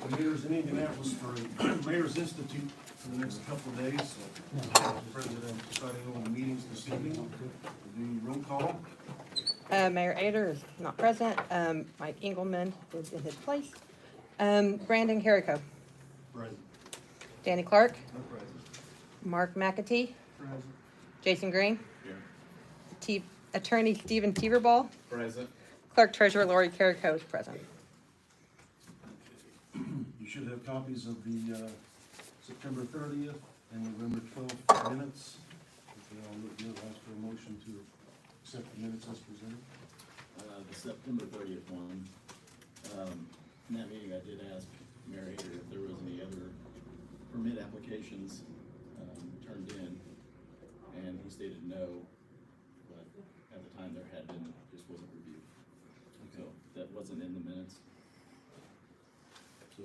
The mayor's in Indianapolis for a Mayor's Institute for the next couple of days. President deciding on the meetings this evening. The roll call. Mayor Ader is not present. Mike Engelman is in his place. Brandon Carrico. Present. Danny Clark. No present. Mark McAtee. Present. Jason Green. Here. Attorney Stephen Teeterball. Present. Clerk Treasurer Lori Carrico is present. You should have copies of the September 30th and November 12th minutes. If they all look good, I'll ask for a motion to accept the minutes as presented. The September 30th one, in that meeting I did ask Mayor Hager if there was any other permit applications turned in, and he stated no, but at the time there had been, just wasn't reviewed. So that wasn't in the minutes. So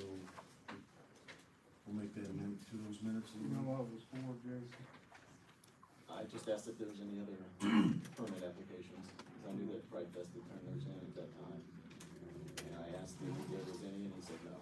we'll make that amendment to those minutes. You know what it was for, Jason? I just asked if there was any other permit applications, because I knew that Pride Fest had turned theirs in at that time. And I asked him if there was any, and he said no.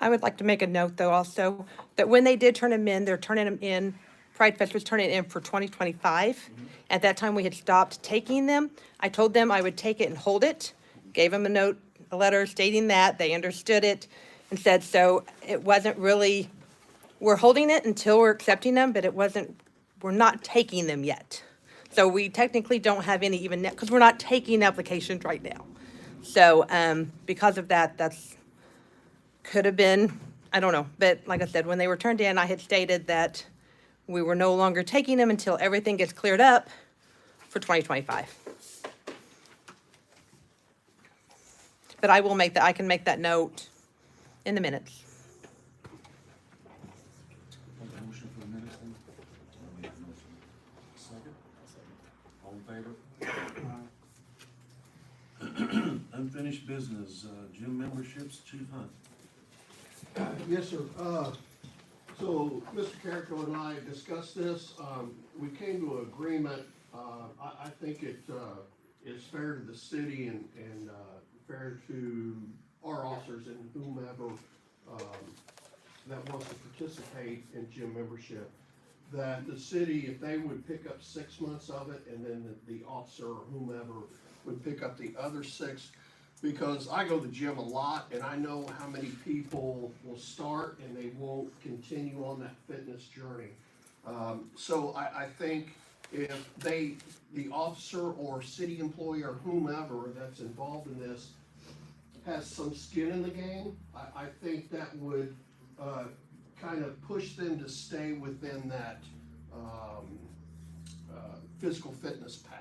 I would like to make a note, though, also, that when they did turn them in, they're turning them in, Pride Fest was turning it in for 2025. At that time, we had stopped taking them. I told them I would take it and hold it, gave them a letter stating that, they understood it, and said, so it wasn't really, we're holding it until we're accepting them, but it wasn't, we're not taking them yet. So we technically don't have any even, because we're not taking applications right now. So, because of that, that's, could have been, I don't know, but like I said, when they were turned in, I had stated that we were no longer taking them until everything gets cleared up for 2025. But I will make that, I can make that note in the minutes. Make a motion for the minutes then. Second. All in favor? Unfinished business, gym memberships, Chief Hunt. Yes, sir. So Mr. Carrico and I discussed this. We came to an agreement. I think it is fair to the city and fair to our officers and whomever that wants to participate in gym membership, that the city, if they would pick up 6 months of it, and then the officer or whomever would pick up the other 6, because I go to the gym a lot, and I know how many people will start and they won't continue on that fitness journey. So I think if the officer or city employee or whomever that's involved in this has some skin in the game, I think that would kind of push them to stay within that physical fitness path.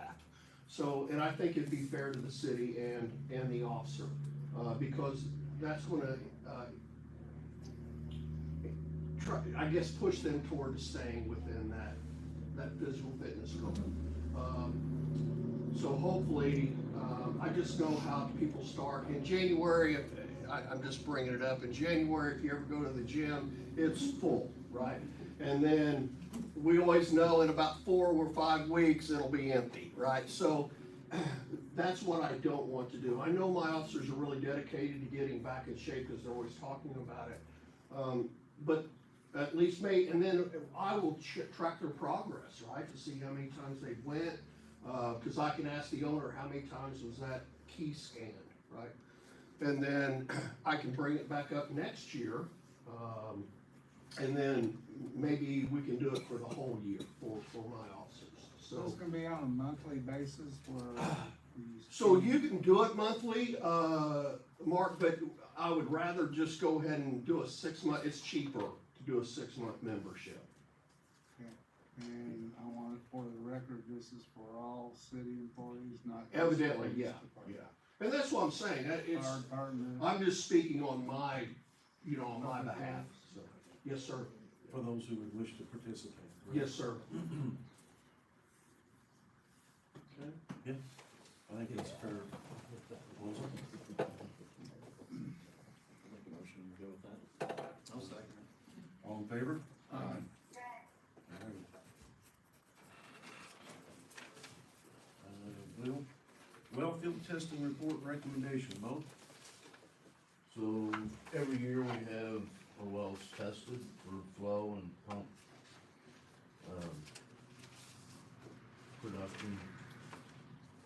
So, and I think it'd be fair to the city and the officer, because that's gonna, I guess, push them toward staying within that physical fitness goal. So hopefully, I just know how people start. In January, I'm just bringing it up, in January, if you ever go to the gym, it's full, right? And then we always know in about 4 or 5 weeks, it'll be empty, right? So that's what I don't want to do. I know my officers are really dedicated to getting back in shape because they're always talking about it. But at least and then I will track their progress, right? To see how many times they went, because I can ask the owner how many times was that key scanned, right? And then I can bring it back up next year. And then maybe we can do it for the whole year for my officers. So it's gonna be on a monthly basis where. So you can do it monthly, Mark, but I would rather just go ahead and do a 6-month, it's cheaper to do a 6-month membership. Okay. And I want it for the record, this is for all city employees, not. just Evidently, police yeah. department. And that's what I'm saying, it's, Fire department. I'm just speaking on my, on my behalf, so, yes, sir. For those who would wish to participate. Yes, sir. Okay, yeah, I think it's a fair proposal. Make a motion to go with that. I'll second it. All in favor? Aye. Well, field testing report recommendation, Mo. So every year we have our wells tested for flow and pump, production.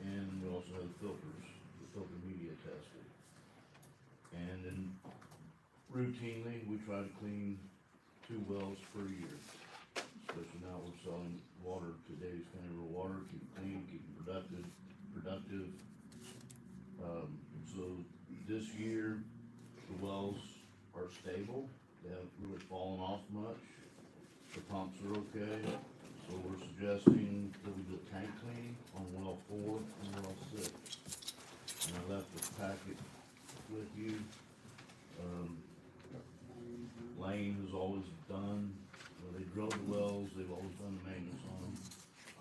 And we also have filters, the filter media tested. And then routinely, we try to clean 2 wells per year. Especially now we're selling water, today's kind of water, keep it clean, keep it productive. So this year, the wells are stable, they haven't really fallen off much. The pumps are okay, so we're suggesting that we do a tank cleaning on well 4 and well 6. And I left the packet with you. Lane has always done, they drilled the wells, they've always done the maintenance on them.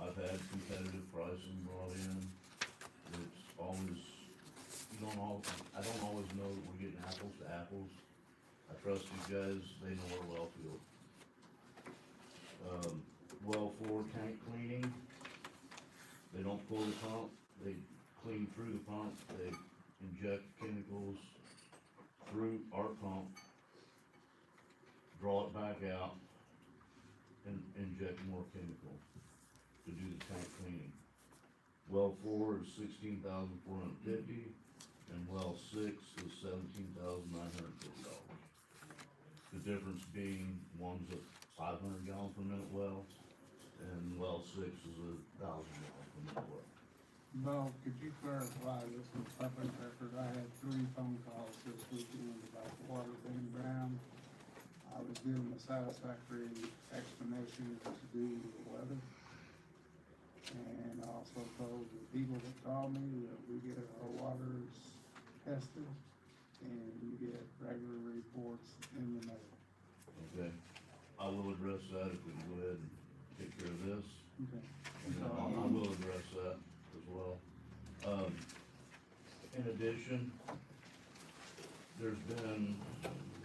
I've had competitive pricing brought in. It's always, I don't always know that we're getting apples to apples. I trust these guys, they know our well field. Well 4 tank cleaning, they don't pull the pump, they clean through the pump, they inject chemicals through our pump, draw it back out, and inject more chemical to do the tank cleaning. Well 4 is $16,450, and well 6 is $17,950. The difference being, one's a 500 gallon per minute well, and well 6 is a 1,000 gallon per minute well. Bo, could you clarify this with public record? I had 3 phone calls this weekend about the water being brown. I was given a satisfactory explanation as to due to the weather. And I also told the people that called me that we get our waters tested and we get regular reports in the mail. Okay, I will address that if we can go ahead and take care of this. Okay. And then I will address that as well. In addition, there's been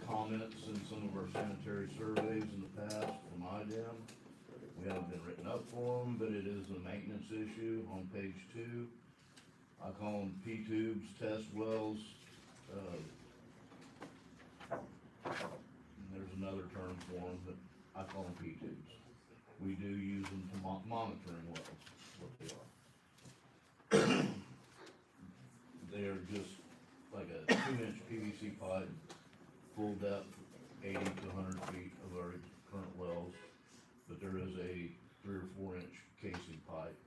comments in some of our sanitary surveys in the past from IDEM. We haven't been written up for them, but it is a maintenance issue on page 2. I call them P-tubes, test wells. And there's another term for them, but I call them P-tubes. We do use them to monitoring wells, what they are. They are just like a 2-inch PVC pipe, full depth, 80 to 100 feet of our current wells. But there is a 3 or 4 inch casing pipe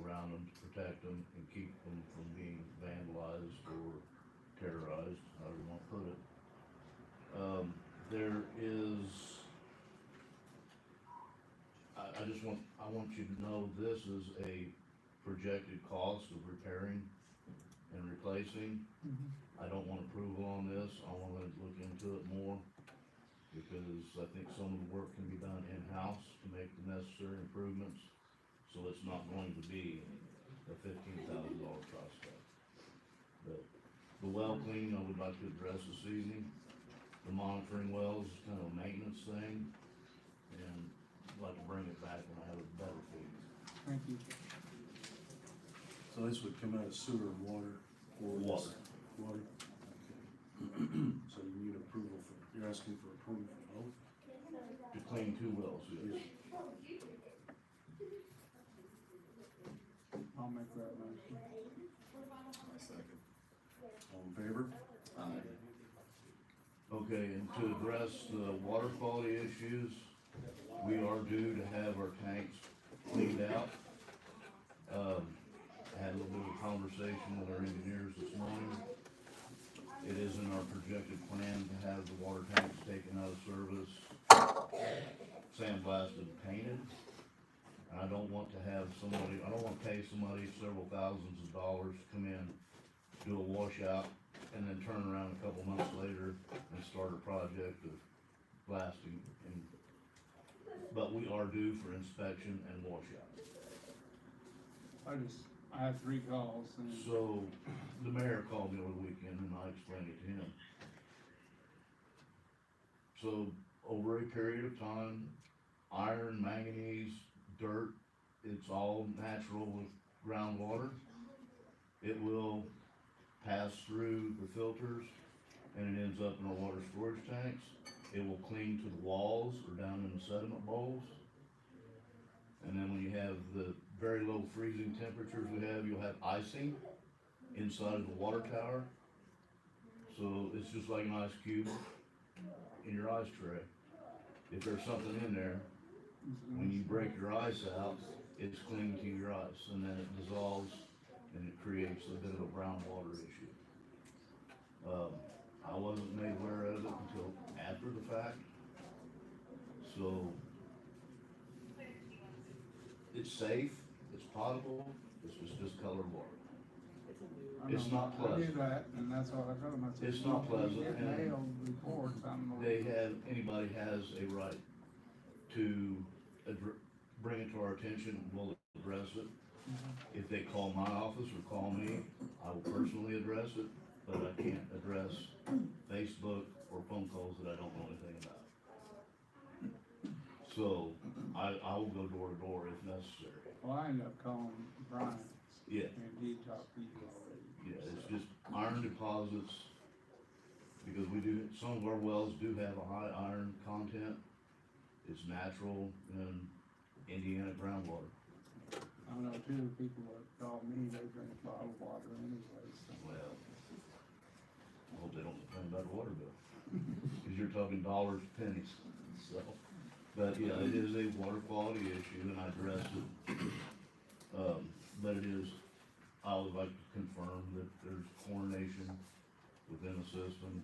around them to protect them and keep them from being vandalized or terrorized, however you want to put it. There is, I want you to know this is a projected cost of repairing and replacing. I don't want approval on this, I want to look into it more, because I think some of the work can be done in-house to make the necessary improvements, so it's not going to be a $15,000 price tag. But the well cleaning I would like to address this evening. The monitoring wells is kind of a maintenance thing, and I'd like to bring it back when I have a better feeling. Thank you. So this would come out of sewer and water? Or Water. Water? Okay. So you need approval for, you're asking for approval for both? To clean 2 wells, yes. I'll make that motion. All in favor? Okay, and to address the water quality issues, we are due to have our tanks cleaned out. I had a little bit of a conversation with our engineers this morning. It is in our projected plan to have the water tanks taken out of service, sandblasted, and painted. And I don't want to have somebody, I don't want to pay somebody several thousands of dollars to come in, do a washout, and then turn around a couple months later and start a project of blasting. But we are due for inspection and washout. I had 3 calls and. So, the mayor called me over the weekend and I explained it to him. So, over a period of time, iron, manganese, dirt, it's all natural with groundwater. It will pass through the filters and it ends ends up in our water storage tanks. It will cling to the walls or down in the sediment bowls. And then when you have the very low freezing temperatures we have, you'll have icing inside of the water tower. So it's just like an ice cube in your ice tray. If there's something in there, when you break your ice out, it's clinging to your ice, and then it dissolves, and it creates a bit of a brown water issue. I wasn't made aware of it until after the fact, so it's safe, it's potable, it's just colored water. I It's know, not I knew pleasant. that, and that's what I told him, I said. It's not pleasant, "You get and mailed reports, I'm gonna." Anybody has a right to bring it to our attention, and we'll address it. If they call my office or call me, I will personally address it, but I can't address Facebook or phone calls that I don't know anything about. So, I will go door to door if necessary. Well, I ended up calling Brian, Yeah, and he talked to you already. yeah, it's just iron deposits, because some of our wells do have a high iron content. It's natural in Indiana groundwater. I know two people that call me, they drink bottled water anyway, so. Well, I hope they don't complain about the water bill, because you're talking dollars, pennies, so. But yeah, it is a water quality issue, and I address it. But I would like to confirm that there's chlorination within the system.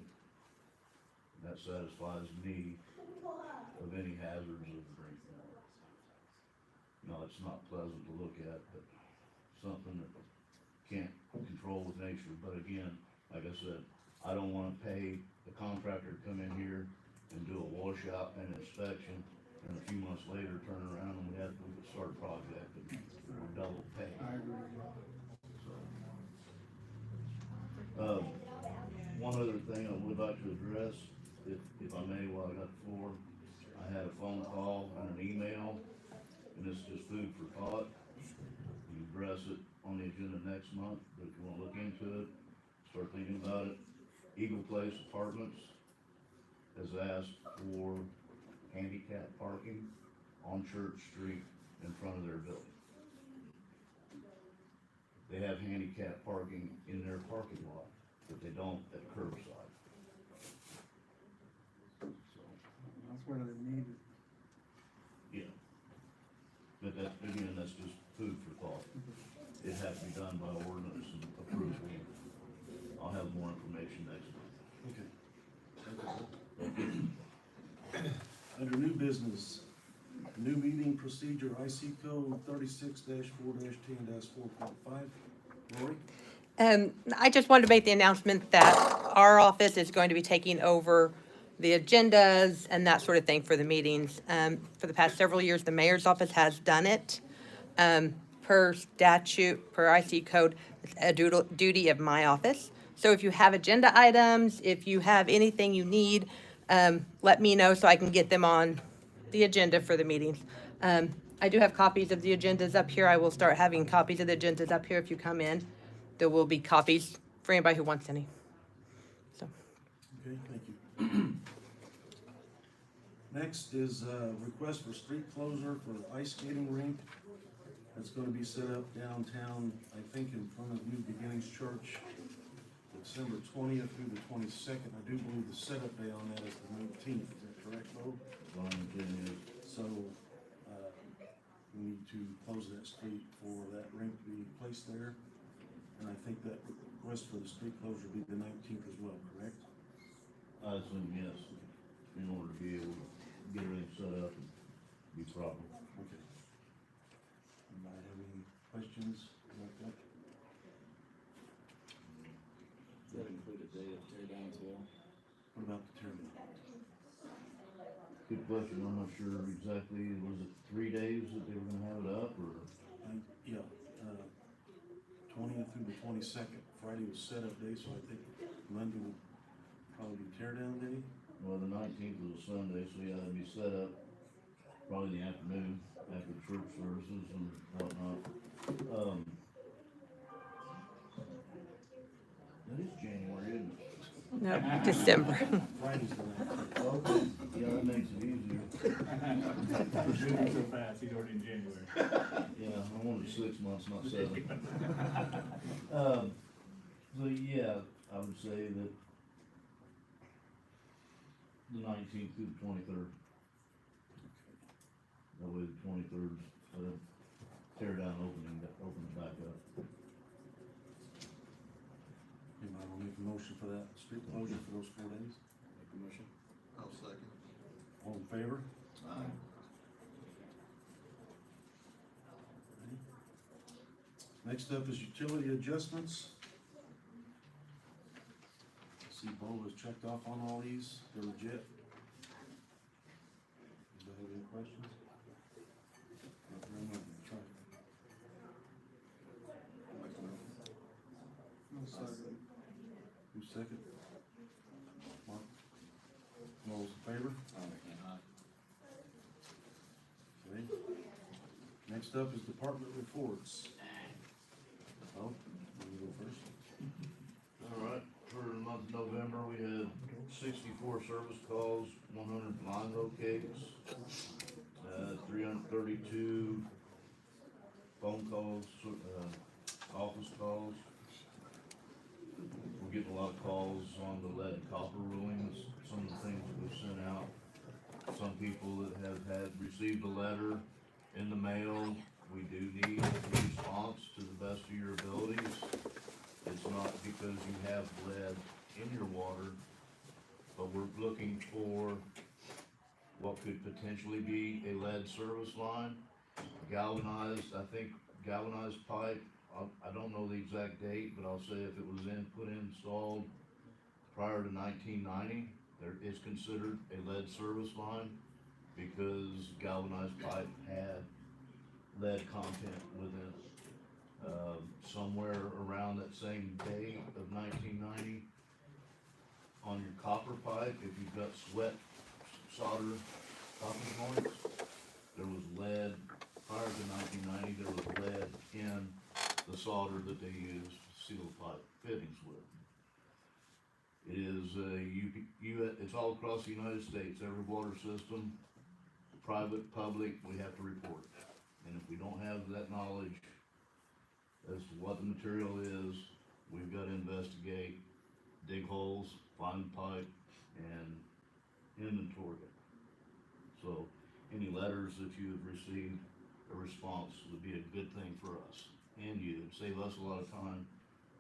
That satisfies me of any hazards of drinking water. No, it's not pleasant to look at, but something that can't control with nature. But again, like I said, I don't wanna pay the contractor to come in here and do a washout and inspection, and a few months later, turn around and we have to start a project and we're double paying. I agree. One other thing I would like to address, if I may, while I got the floor, I had a phone call and an email, and this is just food for thought. You address it on the agenda next month, but if you wanna look into it, start thinking about it. Eagle Place Apartments has asked for handicap parking on Church Street in front of their building. They have handicap parking in their parking lot, but they don't at curbside. So, That's where they need it. yeah. But that's just food for thought. It has to be done by ordinance and approval. I'll have more information next month. Okay. Thank you. Under new business, new meeting procedure, IC code 36-4-10-4.5. Lori? I just wanted to make the announcement that our office is going to be taking over the agendas and that sort of thing for the meetings. For the past several years, the mayor's office has done it. Per statute, per IC code, it's a duty of my office. So if you have agenda items, if you have anything you need, let me know so I can get them on the agenda for the meetings. I do have copies of the agendas up here. I will start having copies of the agendas up here if you come in. There will be copies for anybody who wants any. So, Okay, thank you. Next is a request for street closure for the ice skating rink. That's gonna be set up downtown, I think in front of New Beginnings Church, December 20th through the 22nd. I do believe the setup day on that is the 19th, is that correct, Bo? So, we need to close that street for that rink to be placed there. And I think that request for the street closure will be the 19th as well, correct? I assume yes, in order to be able to get everything set up and be proper. Okay. Anybody have any questions about that? Does that include a day of tear down as well? What about the tear down? Good question, I'm not sure exactly, was it 3 days that they were gonna have it up, or? Yeah, 20th through the 22nd. Friday was setup day, so I think Monday will probably be tear down day. Well, the 19th was a Sunday, so yeah, it'd be set up probably in the afternoon after church services and whatnot. That is January, isn't it? No, December. Friday's the nineteenth. Okay, yeah, that makes it easier. We're shooting so fast, he's already in January. Yeah, I wanted 6 months, not 7. So yeah, I would say that the 19th through the 23rd. That way the 23rd, tear down opening, open it back up. Anybody will make a motion for that street closure for those 4 days? Make a motion. I'll second. All in favor? Aye. Next up is utility adjustments. See, Bo has checked off on all these, they're legit. Anybody have any questions? Not very much, try. No second. Who's second? Mark? All those in favor? Okay. Next up is department reports. Oh, you go first. All right, for the month of November, we had 64 service calls, 100 line locates, 332 phone calls, office calls. We're getting a lot of calls on the lead and copper rulings, some of the things that we've sent out. Some people that have received a letter in the mail, we do need a response to the best of your abilities. It's not because you have lead in your water, but we're looking for what could potentially be a lead service line. Galvanized, I think galvanized pipe, I don't know the exact date, but I'll say if it was installed prior to 1990, there is considered a lead service line because galvanized pipe had lead content within it. Somewhere around that same date of 1990, on your copper pipe, if you've got sweat solder copper joints, there was lead, prior to 1990, there was lead in the solder that they used to seal pipe fittings with. It is it's all across the United States, every water system, private, public, we have to report it. And if we don't have that knowledge as to what the material is, we've got to investigate, dig holes, find pipe, and inventory it. So any letters that you have received, a response would be a good thing for us and you. It'd save us a lot of time,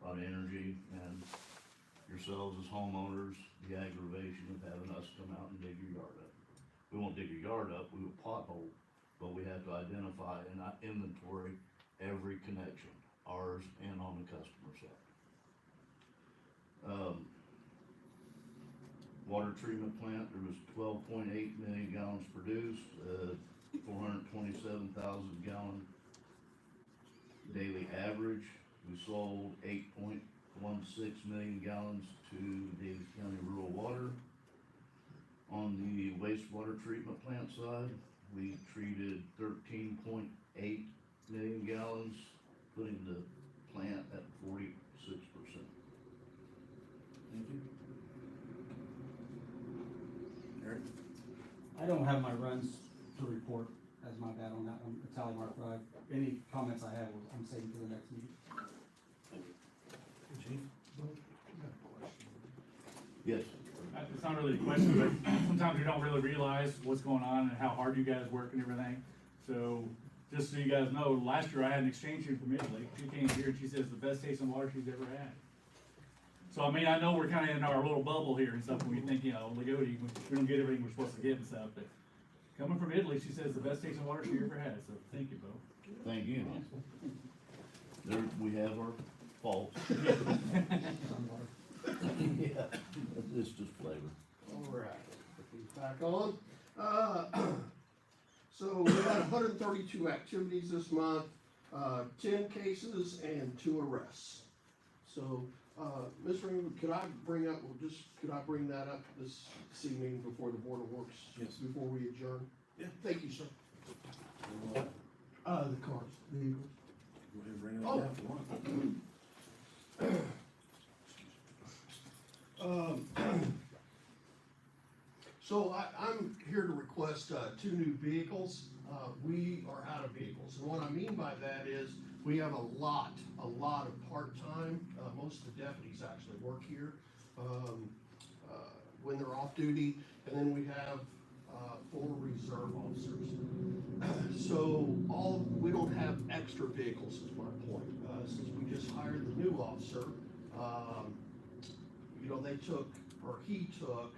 a lot of energy, and yourselves as homeowners, the aggravation of having us come out and dig your yard up. We won't dig your yard up, we will pothole, but we have to identify and inventory every connection, ours and on the customer side. Water treatment plant, there was 12.8 million gallons produced, 427,000 gallon daily average. We sold 8.16 million gallons to Davis County Rural Water. On the wastewater treatment plant side, we treated 13.8 million gallons, putting the plant at 46%. Thank you. Eric? I don't have my runs to report as my bad on that one, the tally mark, but any comments I have, I'm saving for the next meeting. Chief? Yes. It's not really a question, but sometimes you don't really realize what's going on and how hard you guys work and everything. So, just so you guys know, last year I had an exchange student from Italy. She came here and she says the best tasting water she's ever had. So, I mean, I know we're kinda in our little bubble here and stuff, when we think, Loogootee, we don't get everything we're supposed to get and stuff, but coming from Italy, she says the best tasting water she ever had, so thank you, Bo. Thank you. There, we have our faults. Yeah, it's just flavor. All right, put these back on. So we had 132 activities this month, 10 cases and 2 arrests. So, Mr. Raymond, could I bring that up this evening before the Board of Works? Yes. Before we adjourn? Yeah. Thank you, sir. The cars, vehicles. Go ahead and bring it Oh. up if you want. So I'm here to request, 2 new vehicles. We are out of vehicles, and what I mean by that is, we have a lot of part-time, most of the deputies actually work here, when they're off duty, and then we have, 4 reserve officers. So we don't have extra vehicles is my point, since we just hired the new officer, you know, he took,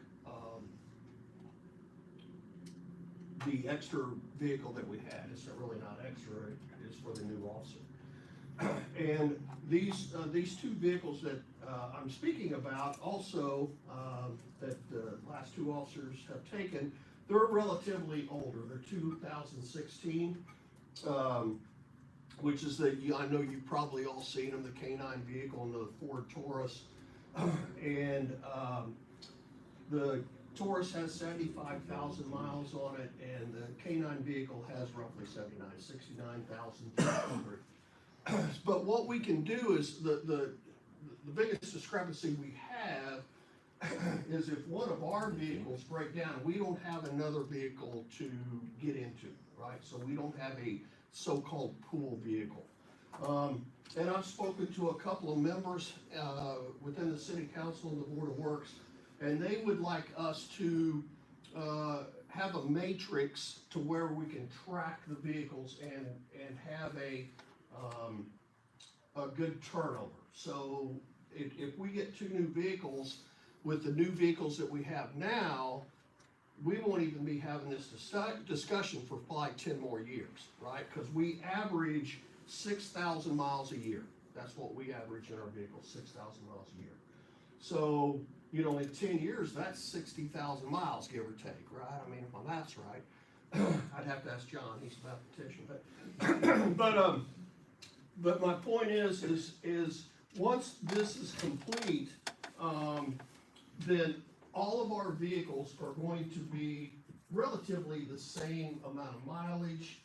the extra vehicle that we had. It's really not extra, it's for the new officer. And these 2 vehicles that, I'm speaking about also, that the last 2 officers have taken, they're relatively older. They're 2016, which is I know you've probably all seen them, the K9 vehicle and the Ford Taurus. And, the Taurus has 75,000 miles on it, and the K9 vehicle has roughly 69,200. But what we can do is, the biggest discrepancy we have is if one of our vehicles break down, we don't have another vehicle to get into, right? So we don't have a so-called pool vehicle. And I've spoken to a couple of members, within the city council and the board of works, and they would like us to, have a matrix to where we can track the vehicles and have a good turnover. So if we get 2 new vehicles, with the new vehicles that we have now, we won't even be having this discussion for like 10 more years, right? Because we average 6,000 miles a year. That's what we average in our vehicles, 6,000 miles a year. So, you know, in 10 years, that's 60,000 miles, give or take, right? I mean, if my math's right. I'd have to ask John, he's a mathematician, but my point is once this is complete, then all of our vehicles are going to be relatively the same amount of mileage.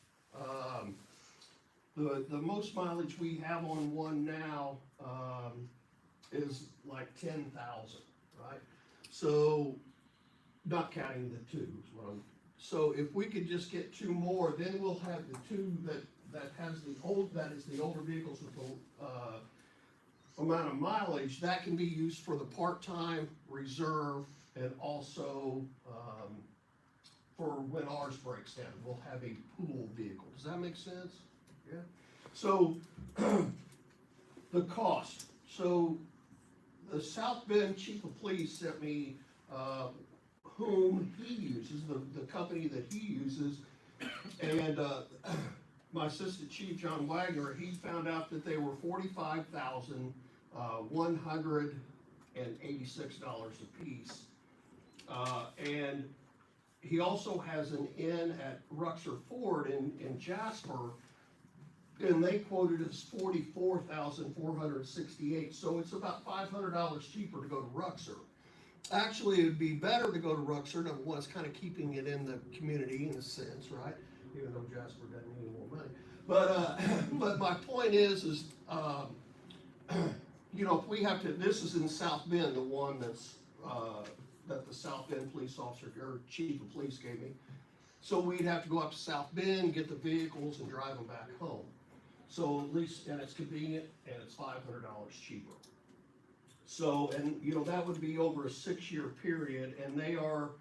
The most mileage we have on one now, is like 10,000, right? So, not counting the 2, so if we could just get 2 more, then we'll have the 2 that is the older vehicles with the amount of mileage that can be used for the part-time reserve, and also for when ours breaks down, we'll have a pool vehicle. Does that make sense? Yeah. So the cost. So the South Bend Chief of Police sent me whom he uses, the company that he uses, and my assistant chief, John Wagner, he found out that they were $45,186 a piece. And he also has an inn at Ruxer Ford in Jasper, and they quoted us $44,468. So it's about $500 cheaper to go to Ruxer. Actually, it'd be better to go to Ruxer. Number one, it's kind of keeping it in the community in a sense, right? Even though Jasper doesn't need more money. But my point is, you know, if we have to, this is in South Bend, the one that's, that the South Bend police officer, or chief of police gave me. So we'd have to go up to South Bend, get the vehicles, and drive them back home. So at least, and it's convenient, and it's $500 cheaper. So, and you know, that would be over a 6-year period, and they are,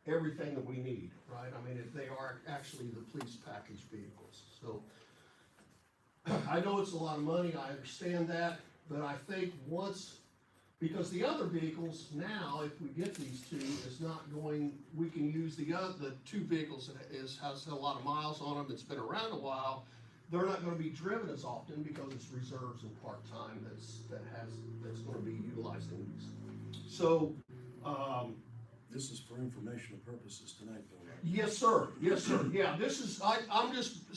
everything that we need, right? I mean, if they are actually the police package vehicles. So, I know it's a lot of money, I understand that, but I think once, because the other vehicles now, if we get these 2, is not going, we can use the 2 vehicles that has a lot of miles on them, it's been around a while. They're not gonna be driven as often because it's reserves and part-time that's gonna be utilizing these. So, This is for informational purposes tonight, though, right? yes, sir. Yes, sir. Yeah, this is, I'm just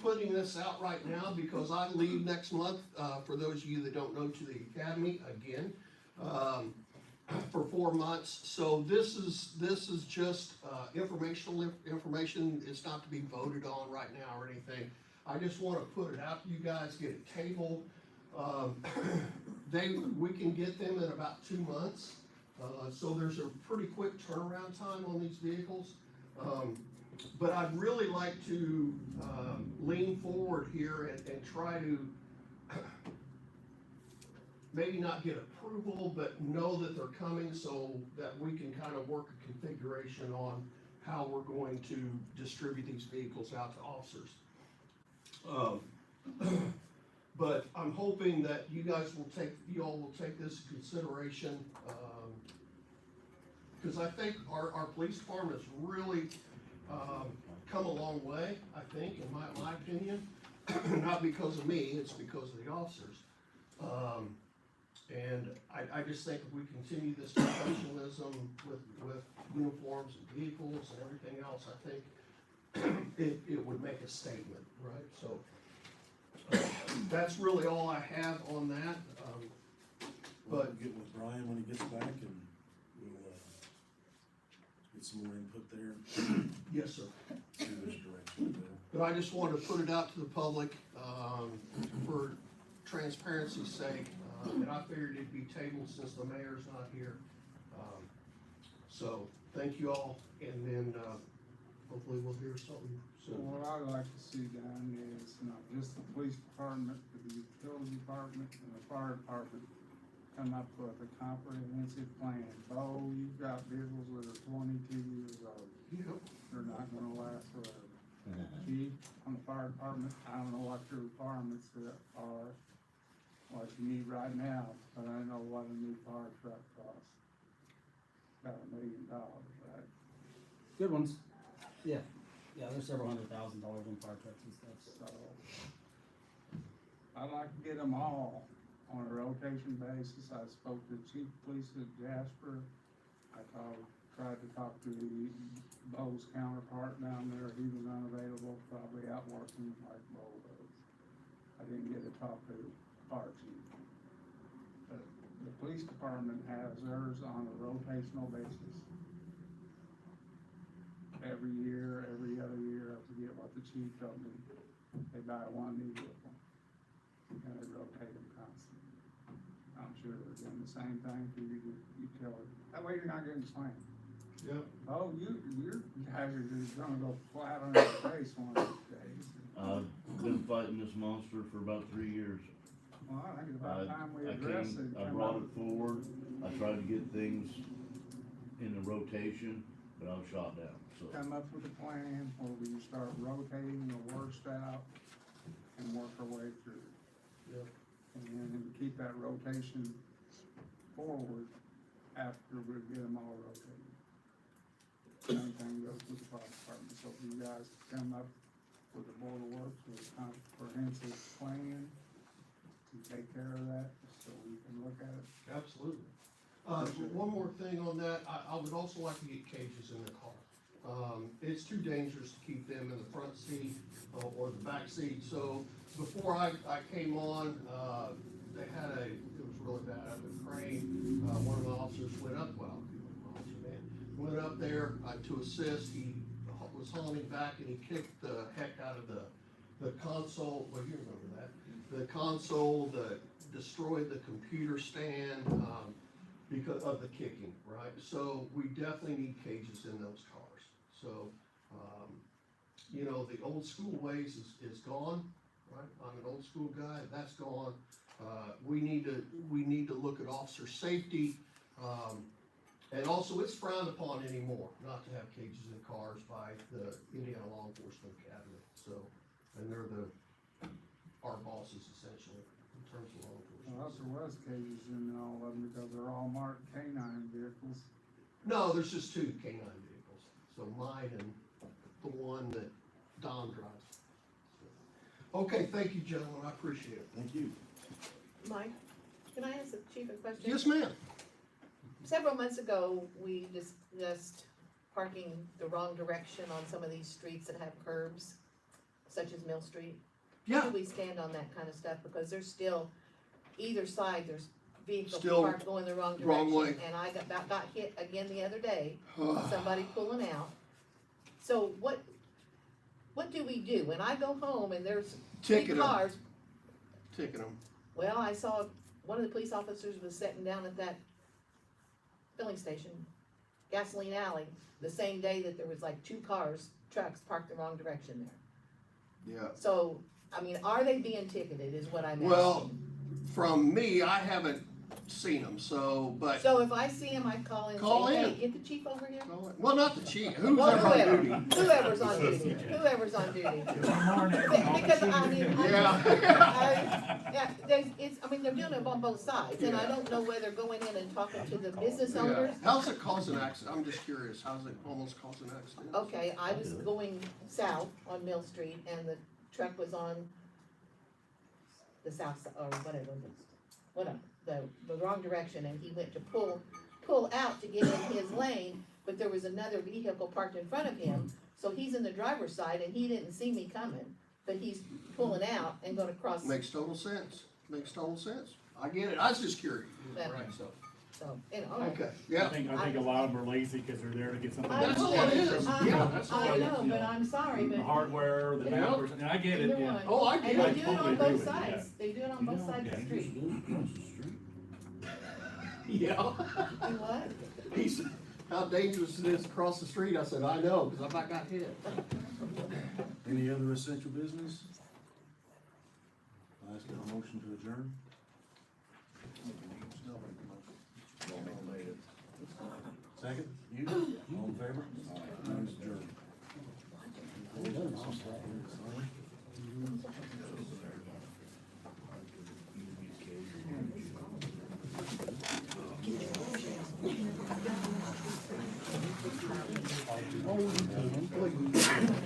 putting this out right now because I leave next month, for those of you that don't know, to the academy again, for 4 months. So this is just, information. It's not to be voted on right now or anything. I just wanna put it out to you guys, get it tabled. we can get them in about 2 months. So there's a pretty quick turnaround time on these vehicles. But I'd really like to, lean forward here and try to maybe not get approval, but know that they're coming so that we can kind of work a configuration on how we're going to distribute these vehicles out to officers. But I'm hoping that you all will take this into consideration, because I think our police department's really, come a long way, I think, in my opinion. Not because of me, it's because of the officers. And I just think if we continue this professionalism with uniforms and vehicles and everything else, I think it would make a statement, right? So, that's really all I have on that. We'll But get with Brian when he gets back and we'll, get some more input there, yes, sir. see which direction to go. But I just wanted to put it out to the public, for transparency's sake, and I figured it'd be tabled since the mayor's not here. So, thank you all, and then, hopefully we'll hear something So soon. what I'd like to see done is not just the police department, but the utility department and the fire department come up with a comprehensive plan. Oh, you've got vehicles that are 22 years old. Yep. They're not gonna last forever. Chief, on the fire department, I don't know what your requirements are, what you need right now, but I know what a new fire truck costs. About $1 million, right? Good ones. Yeah, there's several $100,000 on fire trucks and stuff. So, I'd like to get them all on a rotation basis. I spoke to Chief of Police at Jasper. I tried to talk to Bo's counterpart down there. He was unavailable, probably out working like Bo was. I didn't get to talk to fire chief. But the police department has theirs on a rotational basis. Every year, every other year, I forget what the chief told me, they buy one new vehicle, and they rotate them constantly. I'm sure they're doing the same thing for your utility, that way you're not getting slammed. Yep. Oh, your hazard is gonna go flat on your face one of these days. I've been fighting this monster for about 3 years. Well, I think it's about time we I address it. I brought it forward, I tried to get things in the rotation, but I was shot down, so. Come up with a plan where we start rotating the worst out and work our way through. Yep. And then keep that rotation forward after we get them all rotated. Same thing goes with the fire department, so if you guys come up with the board of works with a comprehensive plan to take care of that, so we can look at it. Absolutely. One more thing on that, I would also like to get cages in the car. It's too dangerous to keep them in the front seat or the back seat, so before I came on, they had it was really bad, the crane, one of the officers went up, went up there to assist, he was hauling back and he kicked the heck out of the console, well, you remember that, the console, destroyed the computer stand, because of the kicking, right? So we definitely need cages in those cars. So, you know, the old school ways is gone, right? I'm an old school guy, that's gone. We need to look at officer safety, and also it's frowned upon anymore not to have cages in cars by the Indiana Law Enforcement Academy. So, and they're our bosses essentially in terms of law enforcement. Well, there was cages in all of them because they're all marked K-9 vehicles. No, there's just 2 K-9 vehicles, so mine and the one that Don drives. Okay, thank you, gentlemen, I appreciate it. Thank you. Mike, can I ask the chief a question? Yes, ma'am. Several months ago, we discussed parking the wrong direction on some of these streets that have curbs, such as Mill Street. Where Yeah, do we stand on that kind of stuff? Because there's still, either side, there's vehicles Still parked going the wrong wrong direction. way. And I got hit again the other day, somebody pulling out. So what do we do? When I go home and there's 3 Ticket 'em. cars, Ticket them. well, I saw one of the police officers was sitting down at that filling station, gasoline alley, the same day that there was like 2 trucks parked the wrong direction there. Yeah. So, I mean, are they being ticketed is what I'm asking. Well, from me, I haven't seen them, so, but, So if I see him, I call in Call and say, in. hey, get the chief over here. well, not the chief, who's Well, ever on duty? whoever's on duty, whoever's on duty. Because I mean, I mean, they're doing it on both sides, and I don't know whether going in and talking to the business Yeah. owners. How's it cause an accident? I'm just curious, how's it almost cause an accident? Okay, I was going south on Mill Street and the truck was on the south side, or whatever, the wrong direction, and he went to pull out to get in his lane, but there was another vehicle parked in front of him, so he's in the driver's side and he didn't see me coming, but he's pulling out and gonna cross, Makes total sense, makes total sense. I get it, I was just curious. Yeah. Right, so, so, you know, all right. okay, I yeah. think a lot of them are lazy because they're there to get something. I That's know, what it is. Yeah, that's I what it know, but I'm sorry, The but. hardware, the Yeah. numbers, and I get it, Either yeah. one. Oh, I And get they it. do it totally on agree both with you, sides, they do it on both sides of the street. Yeah. Do what? He said, how dangerous it is across the street? I said, I know, because I got hit. Any other essential business? I ask for a motion to adjourn. Second, you, all in favor? Meeting's adjourned.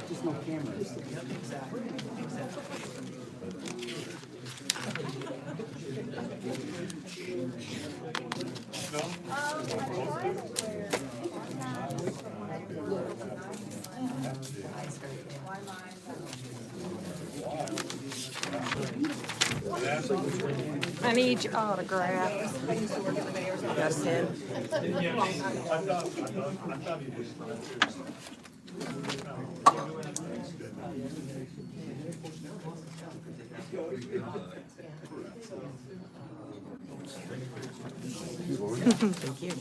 Just no cameras. I need your autograph. Yes, Sid. Thank you.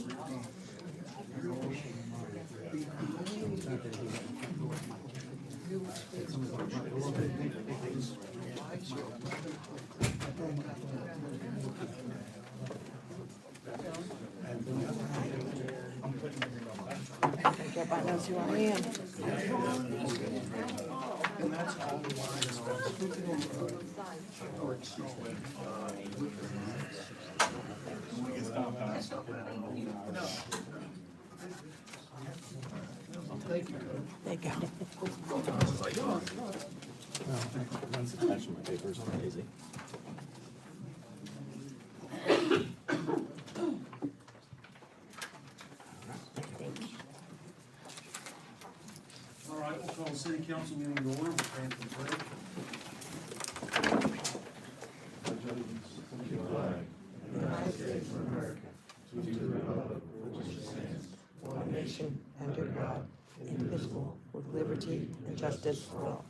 Everybody knows who I am. There you go. Once attaching my papers, I'm lazy. All right, we'll call the city council meeting to order, we'll stand for the pledge. Pledge allegiance to the flag of the United States of America, to the republic for which it stands, One nation under God, indivisible, with liberty and justice for all.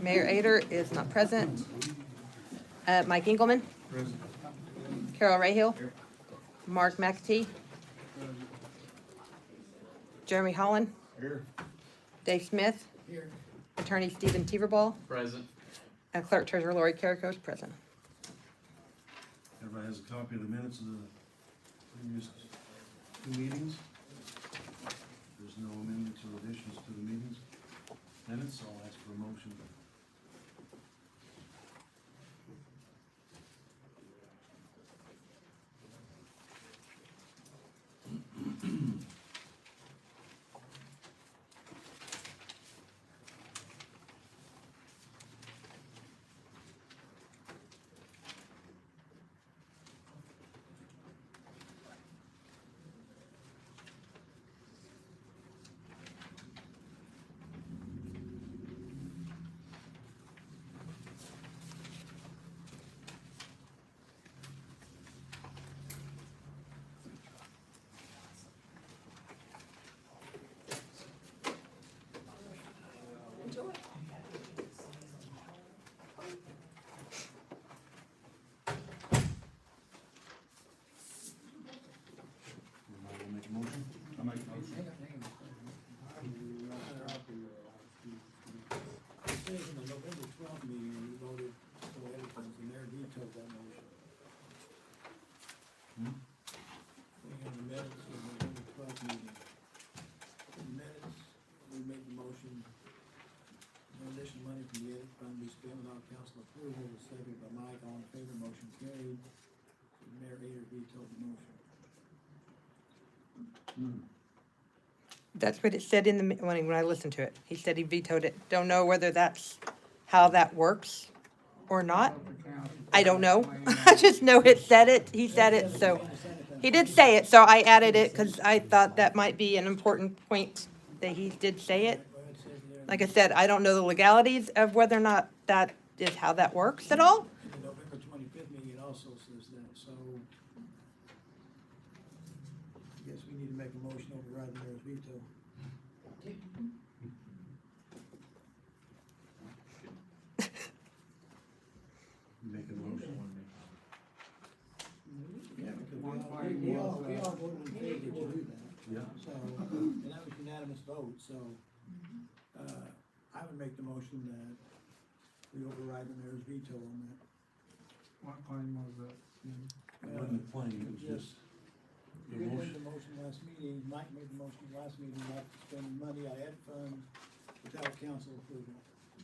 Mayor Ader is not present. Mike Engelman. Carol Rahill. Mark McAtee. Jeremy Holland. Here. Dave Smith. Attorney Stephen Teverball. Present. And Clerk Treasurer Lori Carrico is present. Everybody has a copy of the minutes of the previous two meetings. There's no amendments or additions to the meetings. Minutes, I'll ask for a motion. We have the minutes of the November 12th meeting. In the minutes, we made the motion, no additional money from the edit fund be spent without council approval, was seconded by Mike, all in favor, motion carried. Mayor Ayler vetoed the motion. That's what it said in the, when I listened to it. He said he vetoed it. Don't know whether that's how that works or not. I don't know. I just know it said it. He said it, so. He did say it, so I added it because I thought that might be an important point that he did say it. Well, it says there Like I said, I don't know the legalities of whether or not that is how that works at all. in the November 25th meeting, it also says that, so I guess we need to make a motion overriding the mayor's veto. Make a motion. Yeah, because One we claim all was, voted in favor to do that. Yeah. So, and that was unanimous vote, so, I would make the motion that we override the mayor's veto on that. What claim was that? It wasn't a claim, it was just the You made motion. the motion last meeting, Mike made the motion last meeting, not to spend money out of ed fund without council approval.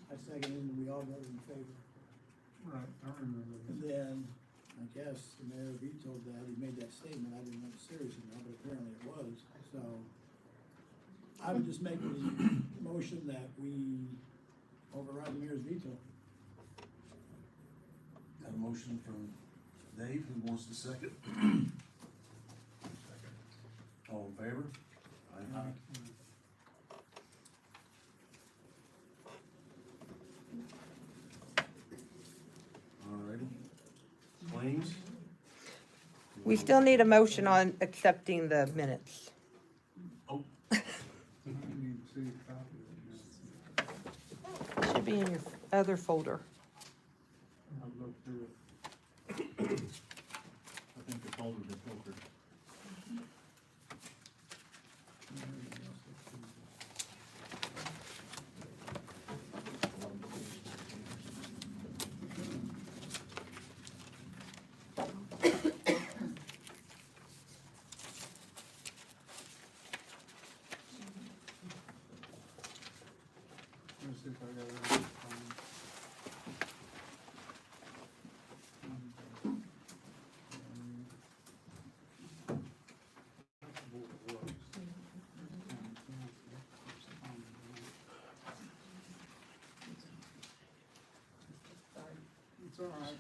I seconded it, and we all voted in favor. Right, I remember And that. then, I guess the mayor vetoed that, he made that statement, I didn't know it was serious enough, but apparently it was, so. I would just make the motion that we override the mayor's veto. Got a motion from Dave, who wants to second? All in favor? Aye. Alrighty. Claims? We still need a motion on accepting the minutes. Oh, I need to see a copy of it. Should be in your other folder. I'll look through it. I think the folders are filtered. Let's see if I got it. on the phone. It's all right.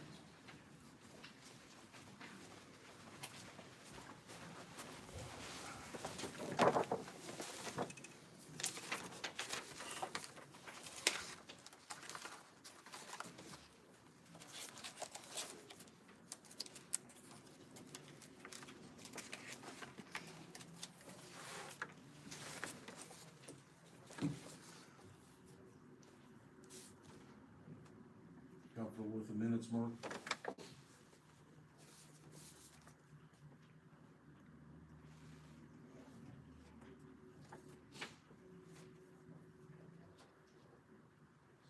comfortable with the minutes, Mark?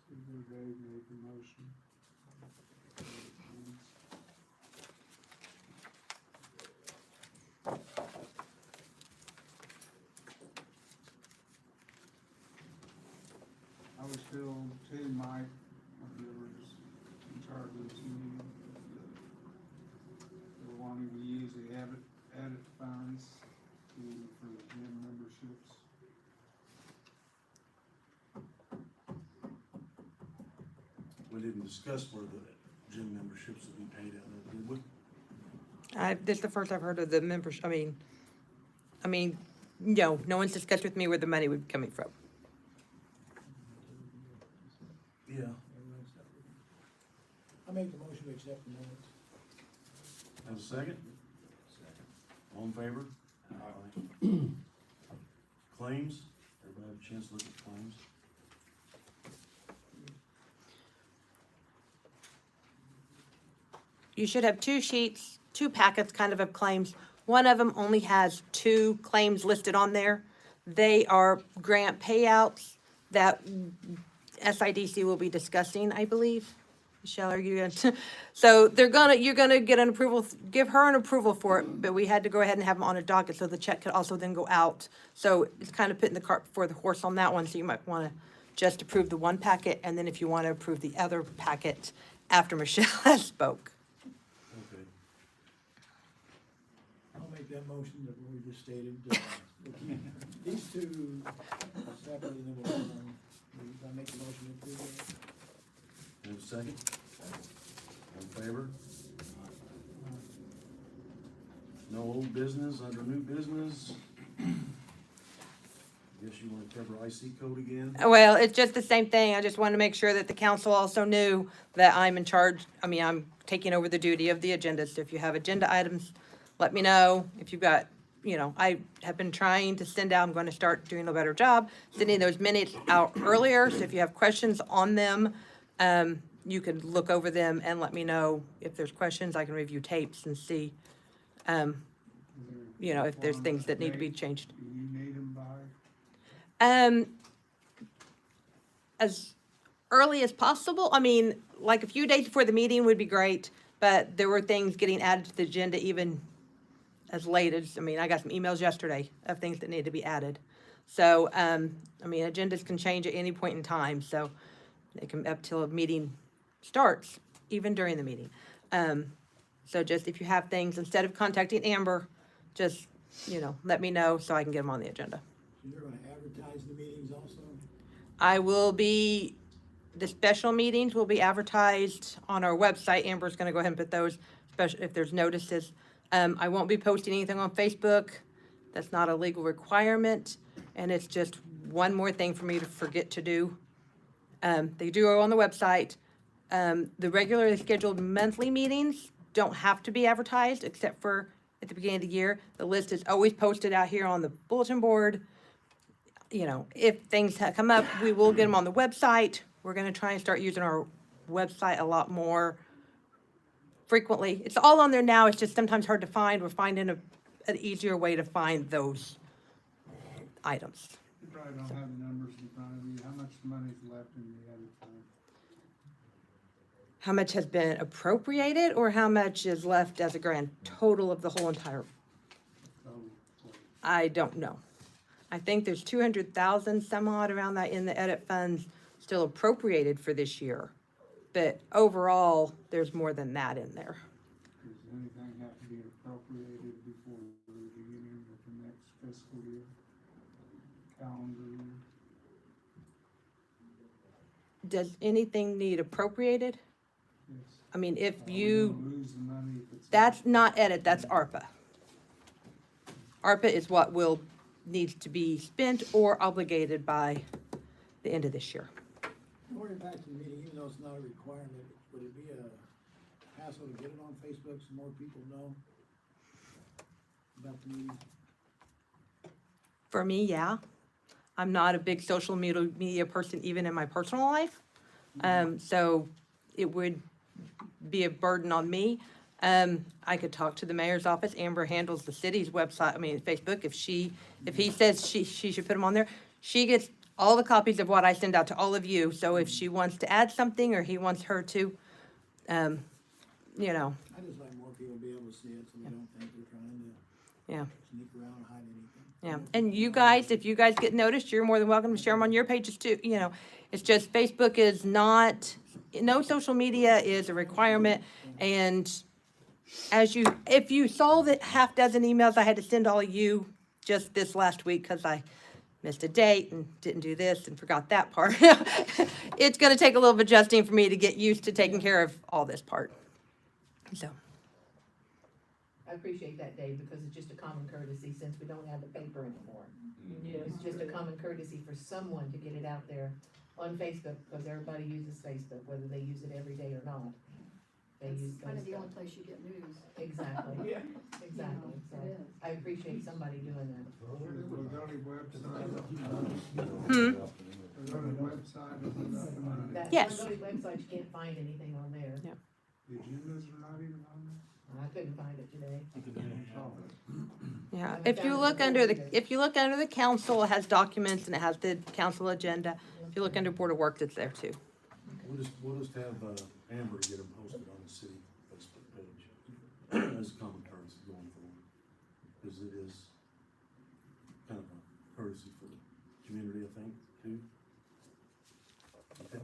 Steve Dave made the motion. I was told too, Mike, whoever's in charge of this meeting, they're wanting to use the edit funds for the gym memberships. We didn't discuss where the gym memberships would be paid out of, did we? This is the first I've heard of the members, no, no one's discussed with me where the money would be coming from. Yeah. I make the motion to accept the minutes. Have a second? All in favor? Aye. Claims? Everybody have a chance to look at claims? You should have two sheets, two packets kind of claims. One of them only has 2 claims listed on there. They are grant payouts that SIDC will be discussing, I believe. Michelle, are you gonna, so you're gonna get an approval, give her an approval for it, but we had to go ahead and have them on a docket, so the check could also then go out. So it's kind of putting the cart before the horse on that one, so you might wanna just approve the one packet, and then if you wanna approve the other packet after Michelle has spoke. Okay. I'll make that motion that we just stated, we'll keep these two separate, and then we'll, I make the motion to approve it. And a second? All in favor? No old business, under new business? Guess you wanna cover IC code again? Well, it's just the same thing. I just wanted to make sure that the council also knew that I'm in charge. I mean, I'm taking over the duty of the agenda. So if you have agenda items, let me know. If you've got, I have been trying to send out, I'm going to start doing a better job, sending those minutes out earlier. So if you have questions on them, you can look over them and let me know. If there's questions, I can review tapes and see, if there's things that need to be changed. Do you need them by? As early as possible. I mean, like a few days before the meeting would be great, but there were things getting added to the agenda even as late as, I got some emails yesterday of things that need to be added. So, agendas can change at any point in time, so they can, up till a meeting starts, even during the meeting. So just if you have things, instead of contacting Amber, just, let me know so I can get them on the agenda. So you're gonna advertise the meetings also? The special meetings will be advertised on our website. Amber's gonna go ahead and put those, especially if there's notices. I won't be posting anything on Facebook. That's not a legal requirement, and it's just one more thing for me to forget to do. They do go on the website. The regularly scheduled monthly meetings don't have to be advertised, except for at the beginning of the year. The list is always posted out here on the bulletin board. If things come up, we will get them on the website. We're gonna try and start using our website a lot more frequently. It's all on there now, it's just sometimes hard to find. We're finding an easier way to find those items. You probably don't have the numbers in front of you. How much money's left in the other fund? How much has been appropriated, or how much is left as a grand total of the whole entire? Total. I don't know. I think there's 200,000 some odd around that in the edit funds still appropriated for this year. But overall, there's more than that in there. Does anything have to be appropriated before the beginning of the next fiscal year? Calendar year? Does anything need appropriated? Yes. If Are we you, gonna lose the money if it's? that's not edit, that's ARPA. ARPA is what needs to be spent or obligated by the end of this year. Going back to the meeting, even though it's not a requirement, would it be a hassle to get it on Facebook so more people know about the meeting? For me, yeah. I'm not a big social media person, even in my personal life. So it would be a burden on me. I could talk to the mayor's office. Amber handles the city's website, Facebook. If he says she should put them on there, she gets all the copies of what I send out to all of you. So if she wants to add something, or he wants her to, I just like more people to be able to see it, so we don't think we're trying to yeah. sneak around and hide anything. Yeah, and you guys, if you guys get noticed, you're more than welcome to share them on your pages too. It's just Facebook is not, no social media is a requirement. And if you saw the half dozen emails I had to send all of you just this last week, because I missed a date and didn't do this and forgot that part, it's gonna take a little bit adjusting for me to get used to taking care of all this part. So. I appreciate that, Dave, because it's just a common courtesy since we don't have the paper anymore. It's just a common courtesy for someone to get it out there on Facebook, because everybody uses Facebook, whether they use it every day or not. They use It's kind of the Facebook. only place you get news. Exactly, Yeah. exactly, so It is. I appreciate somebody doing that. Loogootee website. Hmm? Loogootee website is nothing. That Yes. Loogootee website, you can't find anything on there. Yeah. The agendas are not even on there? I couldn't find it today. Yeah, if you look under the council, it has documents and it has the council agenda. If you look under Board of Works, it's there too. We'll just have Amber to get them posted on the city Facebook page as a common courtesy going forward. Because it is kind of a courtesy for the community, I think, too. Okay.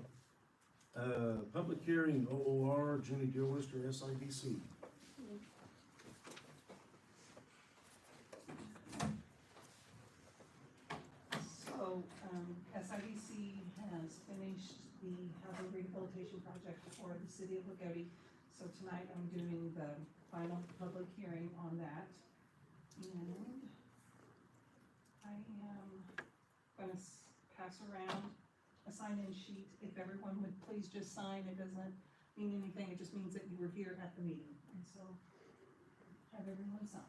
Public hearing, OOR, Jenny Dealwister, SIDC. So, SIDC has finished the housing rehabilitation project for the city of Loogootee. So tonight I'm doing the final public hearing on that. And I am gonna pass around a sign-in sheet. If everyone would please just sign, it doesn't mean anything, it just means that you were here at the meeting. And so, have everyone sign.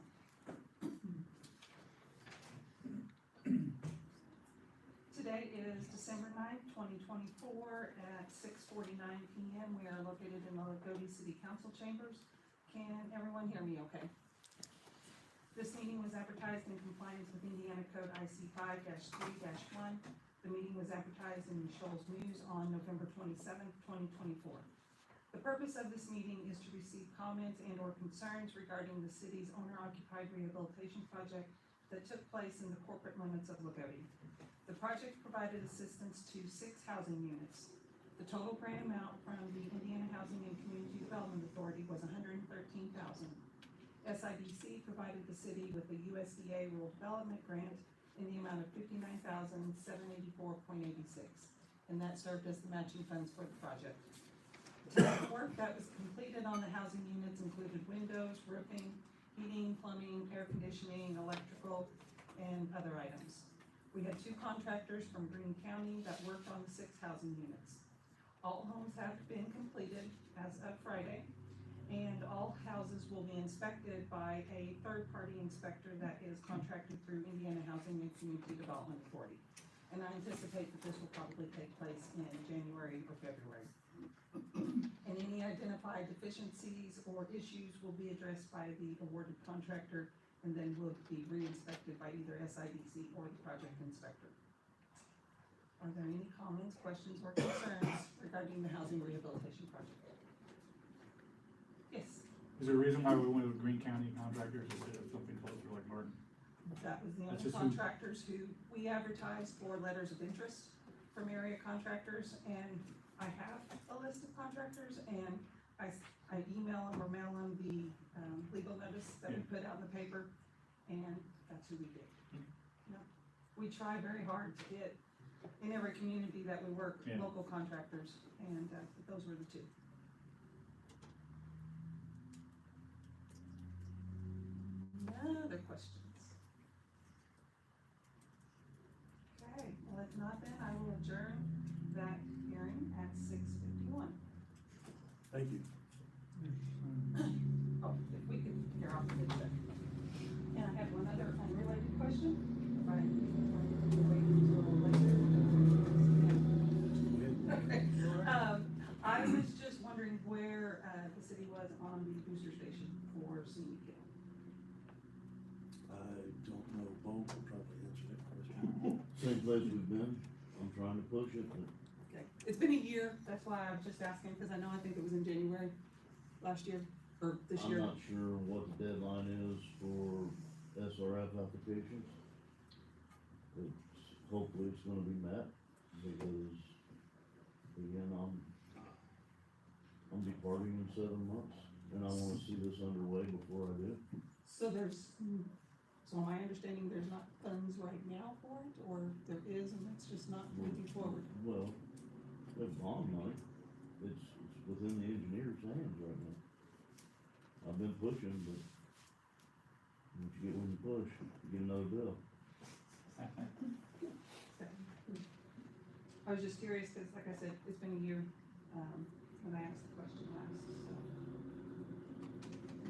Today is December 9th, 2024 at 6:49 PM. We are located in the Loogootee City Council chambers. Can everyone hear me okay? This meeting was advertised in compliance with Indiana Code IC 5-3-1. The meeting was advertised in the Shoals News on November 27th, 2024. The purpose of this meeting is to receive comments and or concerns regarding the city's owner-occupied rehabilitation project that took place in the corporate limits of Loogootee. The project provided assistance to 6 housing units. The total grant amount from the Indiana Housing and Community Development Authority was $113,000. SIDC provided the city with a USDA Rural Development Grant in the amount of $59,784.86, and that served as the matching funds for the project. The type of work that was completed on the housing units included windows, roofing, heating, plumbing, air conditioning, electrical, and other items. We had 2 contractors from Greene County that worked on the 6 housing units. All homes have been completed as of Friday, and all houses will be inspected by a third-party inspector that is contracted through Indiana Housing and Community Development Authority. And I anticipate that this will probably take place in January or February. And any identified deficiencies or issues will be addressed by the awarded contractor and then will be re-inspected by either SIDC or the project inspector. Are there any comments, questions, or concerns regarding the housing rehabilitation project? Yes, Is there a reason why we went with Greene County contractors instead of something closer like Martin? that was the That's only just who- contractors who, we advertised for letters of interest from area contractors, and I have a list of contractors, and I email them or mail them the, legal notice that we put out in the paper, and that's who we did. No, we try very hard to get, in every community that we work, Yeah. local contractors, and, those were the 2. Other questions? Okay, well, if not, then I will adjourn that hearing at 6:51. Thank you. Oh, if we could, here, I'll finish that. And I have one other unrelated question. If I wait until later. Okay. I was just wondering where, the city was on the booster station for CEQ. I don't know, Bo will probably answer that question. Same place we've been, I'm trying to push it, but Okay, it's been a year, that's why I'm just asking, because I know, I think it was in January last year, or this I'm year. not sure what the deadline is for SRF applications. Hopefully it's gonna be met, because, again, I'm departing in 7 months, and I wanna see this underway before I do. So so am I understanding there's not funds right now for it, or there is, and it's just not moving forward? Well, it's bond money, it's within the engineer's hands right now. I've been pushing, but once you get when you push, you get another bill. I was just curious, because like I said, it's been a year, when I asked the question last, so.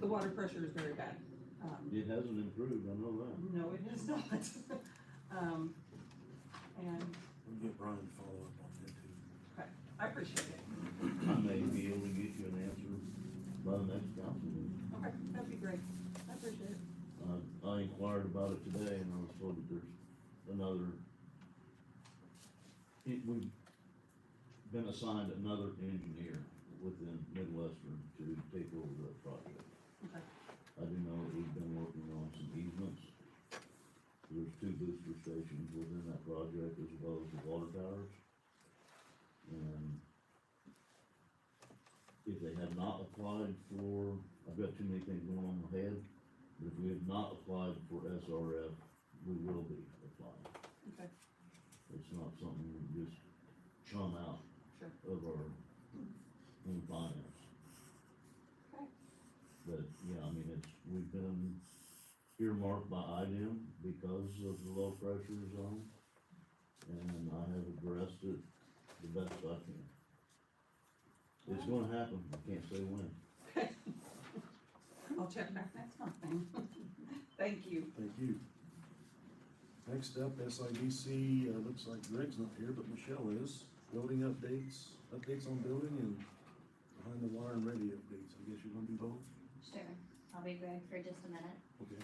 The water pressure is very bad. It hasn't improved, I know that. No, it has not. And, We'll get Brian to follow up on that too. okay, I appreciate it. I may be able to get you an answer by the next council meeting. Okay, that'd be great. I appreciate it. I inquired about it today, and I was told that there's another, we've been assigned another engineer. within Midwestern to take over the project. Okay. I do know that we've been working on some easements. There's 2 booster stations within that project as well as the water towers. And if they have not applied for, I've got too many things going on in my head, but if we have not applied for SRF, we will be applying. Okay. It's not something we just chum out Sure. of our own finance. Okay. But, yeah, I mean, we've been earmarked by IDEM because of the low pressure zone, and I have addressed it the best I can. It's gonna happen, I can't say when. I'll check back next month then. Thank you. Thank you. Next up, SIDC, looks like Greg's not here, but Michelle is. Building updates on building and behind the wire and ready updates. I guess you're gonna do both? Sure, I'll be Greg for just a minute. Okay.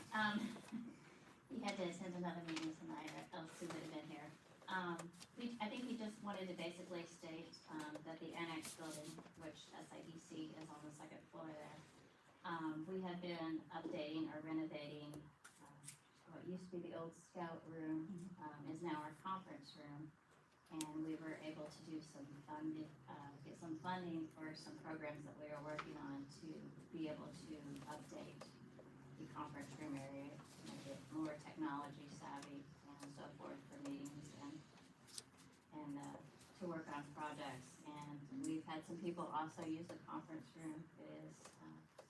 He had to attend another meeting tonight, or else he would have been here. I think he just wanted to basically state, that the annex building, which SIDC is on the 2nd floor there, we have been updating or renovating, what used to be the old scout room, is now our conference room. And we were able to do some funding, get some funding for some programs that we are working on to be able to update the conference room area, to make it more technology savvy and so forth for meetings and to work on projects. And we've had some people also use the conference room. It is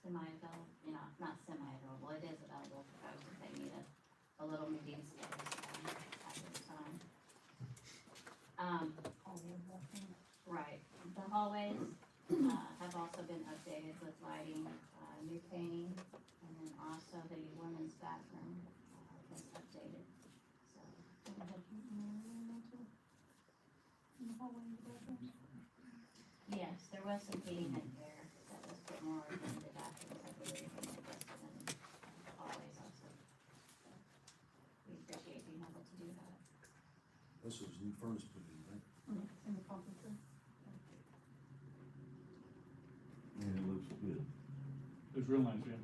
semi-available, not semi-available, it is available for folks if they need a little meeting space at this time. Right, the hallways, have also been updated with lighting, new painting, and then also the women's bathroom, was updated, so. Yes, there was some heating in there that was put more in the bathrooms, I believe, and the rest of them, hallways also. So, we appreciate being able to do that. This was new furnace put in, right? In the conference room. And it looks good. It's real nice, yeah.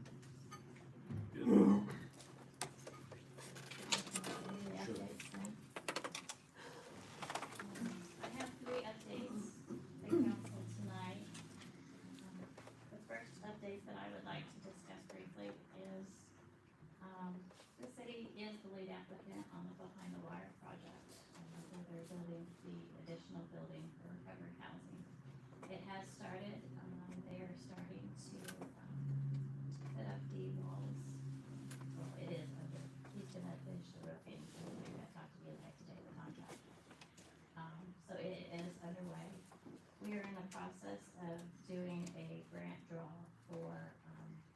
Any updates then? I have 3 updates for council tonight. The first update that I would like to discuss briefly is, the city is the lead applicant on the Behind the Wire project. Where they're building the additional building for recovered housing. It has started, they are starting to, put up the walls. Well, it is under, he's gonna finish the roofing, so we're gonna talk to you like today, the contract. So it is underway. We are in the process of doing a grant draw for,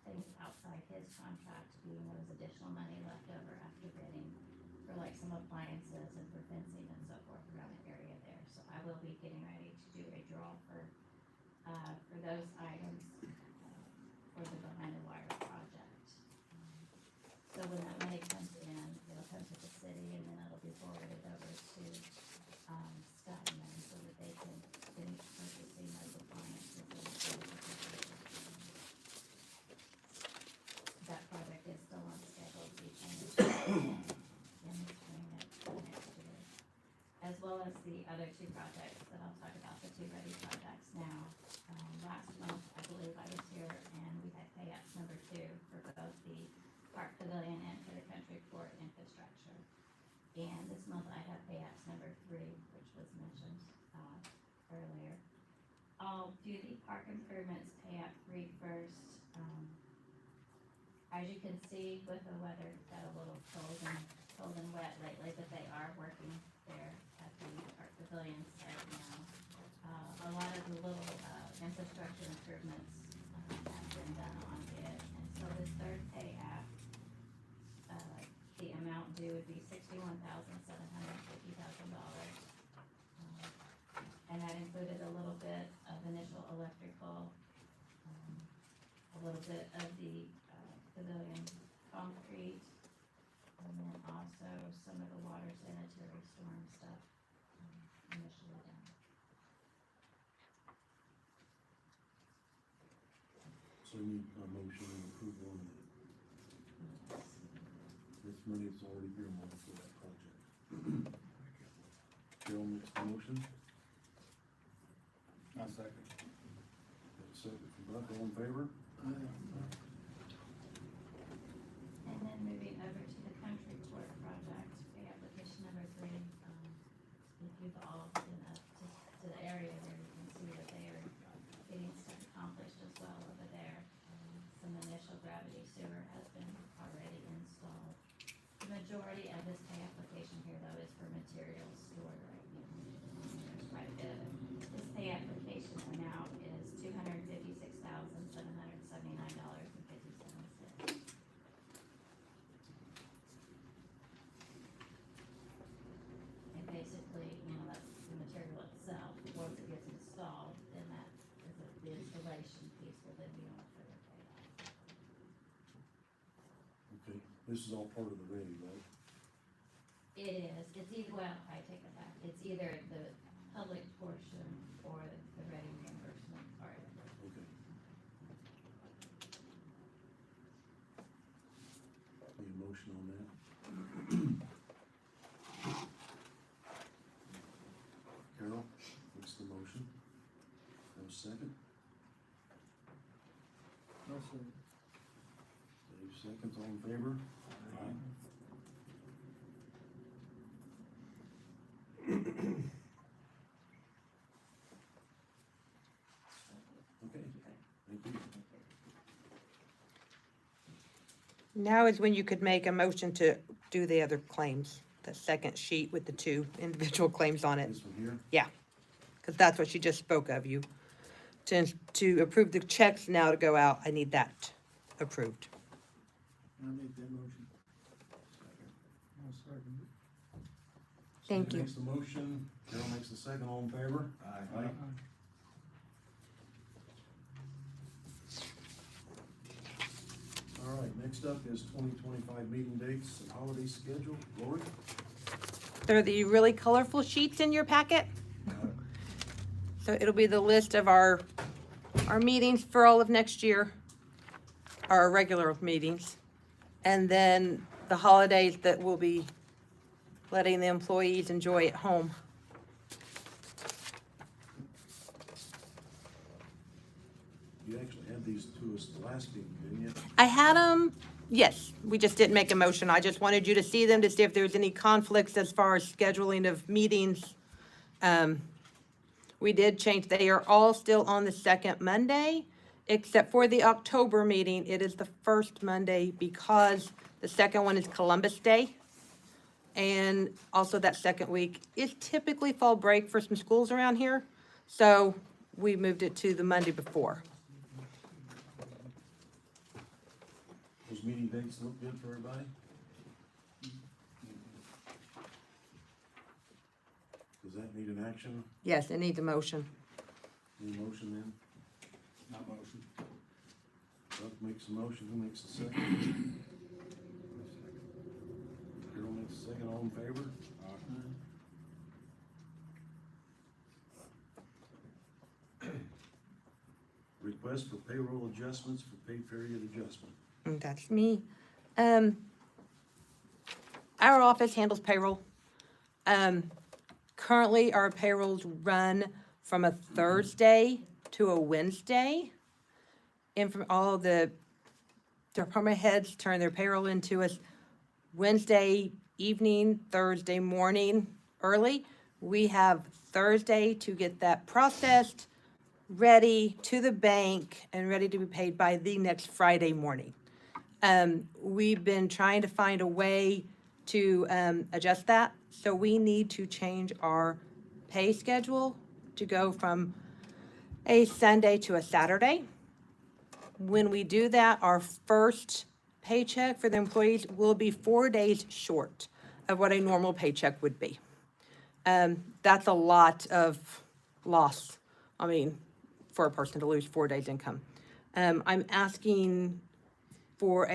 things outside his contract, being there was additional money left over after bidding for like some appliances and for fencing and so forth around the area there. So I will be getting ready to do a draw for those items, for the Behind the Wire project. So when that money comes in, it'll come to the city and then it'll be forwarded over to, Scott and them so that they can finish purchasing those appliances and that project is still on schedule to be finished in the spring of next year. As well as the other 2 projects that I'll talk about, the 2 ready projects now. Last month, I believe I was here and we had payouts number 2 for both the Park Pavilion and for the Country Court infrastructure. And this month I have payouts number 3, which was mentioned, earlier. I'll do the park improvements payout 3 first. As you can see with the weather, it got a little cold and wet lately, but they are working there at the Park Pavilion site now. A lot of the little, infrastructure improvements, have been done on it, and so this 3rd pay app, the amount due would be $61,750,000. And that included a little bit of initial electrical, a little bit of the, pavilion concrete, and then also some of the water sanitary storm stuff, initially done. So we need a motion and approval on that. This money is already earmarked for that project. Carol makes the motion. I'll second. Got a second from Buck, all in favor? And then moving over to the country court project, pay application number 3. If you've all been up to the area there, you can see that they are getting stuff accomplished as well over there. Some initial gravity sewer has been already installed. The majority of this pay application here though is for materials stored right now. There's quite a bit of it. This pay application amount is $256,779.57. And basically, that's the material itself. Once it gets installed, then that is the installation piece will then be on a further pay. Okay, this is all part of the ready, right? It is, it's either, well, I take it back, it's either the public portion or the ready reimbursement part. Okay. Need a motion on that? Carol, what's the motion? Have a second? No, sir. Dave seconds, all in favor? Aye. Okay, thank you. Now is when you could make a motion to do the other claims, the second sheet with the 2 individual claims on it. This one here? Yeah, because that's what she just spoke of, you. To approve the checks now to go out, I need that approved. I make that motion. I'll second it. Thank Steve you. makes the motion, Carol makes the second, all in favor? Aye. All right, next up is 2025 meeting dates and holiday schedule. Lori? They're the really colorful sheets in your packet. So it'll be the list of our meetings for all of next year, our regular meetings. And then the holidays that we'll be letting the employees enjoy at home. You actually had these to us the last meeting, didn't you? I had them, yes, we just didn't make a motion. I just wanted you to see them to see if there's any conflicts as far as scheduling of meetings. We did change, they are all still on the second Monday, except for the October meeting. It is the first Monday because the second one is Columbus Day. And also that second week is typically fall break for some schools around here. So we moved it to the Monday before. Those meeting dates look good for everybody? Does that need an action? Yes, it needs a motion. Any motion then? Not motion. Buck makes a motion, who makes the second? Carol makes the second, all in favor? Request for payroll adjustments for pay period adjustment. And that's me. Our office handles payroll. Currently, our payrolls run from a Thursday to a Wednesday. And from all the department heads turn their payroll into us Wednesday evening, Thursday morning, early. We have Thursday to get that processed, ready to the bank, and ready to be paid by the next Friday morning. We've been trying to find a way to adjust that, so we need to change our pay schedule to go from a Sunday to a Saturday. When we do that, our first paycheck for the employees will be 4 days short of what a normal paycheck would be. That's a lot of loss, for a person to lose 4 days income. I'm asking for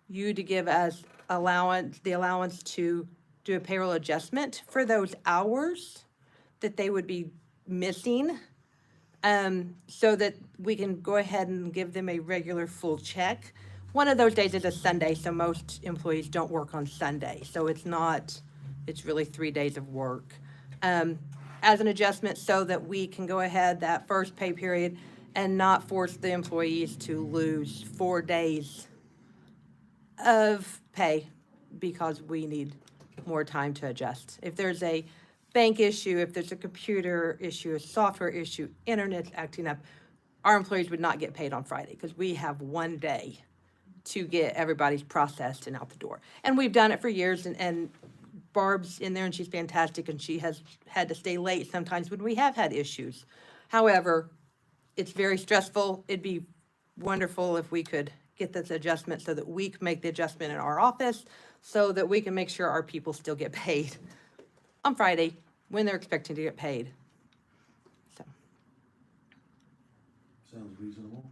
you to give us the allowance to do a payroll adjustment for those hours that they would be missing. so that we can go ahead and give them a regular full check. One of those days is a Sunday, so most employees don't work on Sunday, so it's really 3 days of work. As an adjustment so that we can go ahead that first pay period and not force the employees to lose 4 days of pay because we need more time to adjust. If there's a bank issue, if there's a computer issue, a software issue, internet's acting up, our employees would not get paid on Friday because we have 1 day to get everybody's processed and out the door. And we've done it for years, and Barb's in there and she's fantastic, and she has had to stay late sometimes when we have had issues. However, it's very stressful. It'd be wonderful if we could get this adjustment so that we can make the adjustment in our office so that we can make sure our people still get paid on Friday when they're expecting to get paid. So, Sounds reasonable.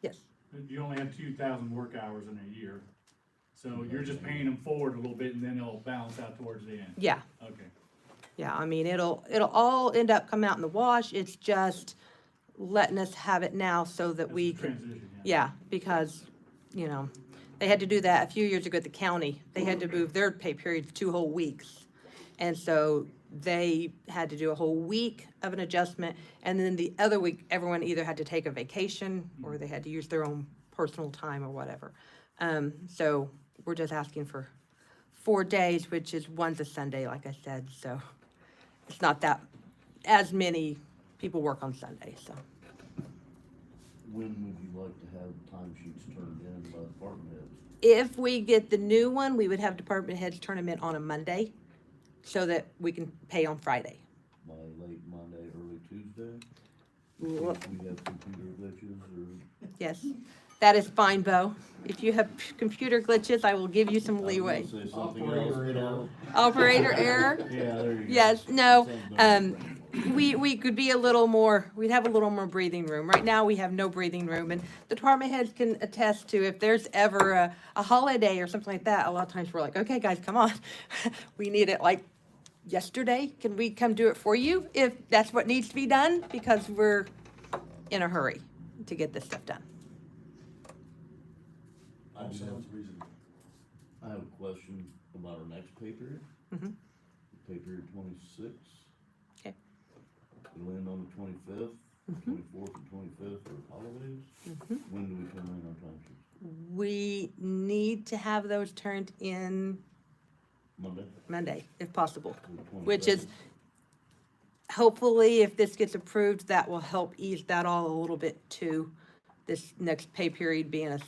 yes. You only have 2,000 work hours in a year, so you're just paying them forward a little bit and then it'll balance out towards the end. Yeah. Okay. Yeah, I mean, it'll all end up coming out in the wash. It's just letting us have it now so that That's we a can. transition, Yeah, because, they had to do that a few years ago at the county. They had to move their pay periods 2 whole weeks. And so they had to do a whole week of an adjustment, and then the other week, everyone either had to take a vacation or they had to use their own personal time or whatever. So we're just asking for 4 days, which is one's a Sunday, like I said, so it's not that, as many people work on Sunday, so. When would you like to have timesheets turned in by department heads? If we get the new one, we would have department heads turn them in on a Monday so that we can pay on Friday. By late Monday, early Tuesday? Well, If we have computer glitches or? yes, that is fine, Bo. If you have computer glitches, I will give you some leeway. I was gonna say something else, Operator but error. Operator error? yeah, there you go. Yes, no, Sounds better. we could be a little more, we'd have a little more breathing room. Right now, we have no breathing room, and the department heads can attest to if there's ever a holiday or something like that, a lot of times we're like, okay, guys, come on. We need it like yesterday. Can we come do it for you if that's what needs to be done? Because we're in a hurry to get this stuff done. I do Sounds have, reasonable. I have a question about our next pay period. Mhm. Pay period 26. Okay. It'll end on the 25th, 24th and 25th for holidays. When do we turn in our timesheets? We need to have those turned in Monday? Monday, if possible, The which is, 22nd? hopefully, if this gets approved, that will help ease that all a little bit too. This next pay period being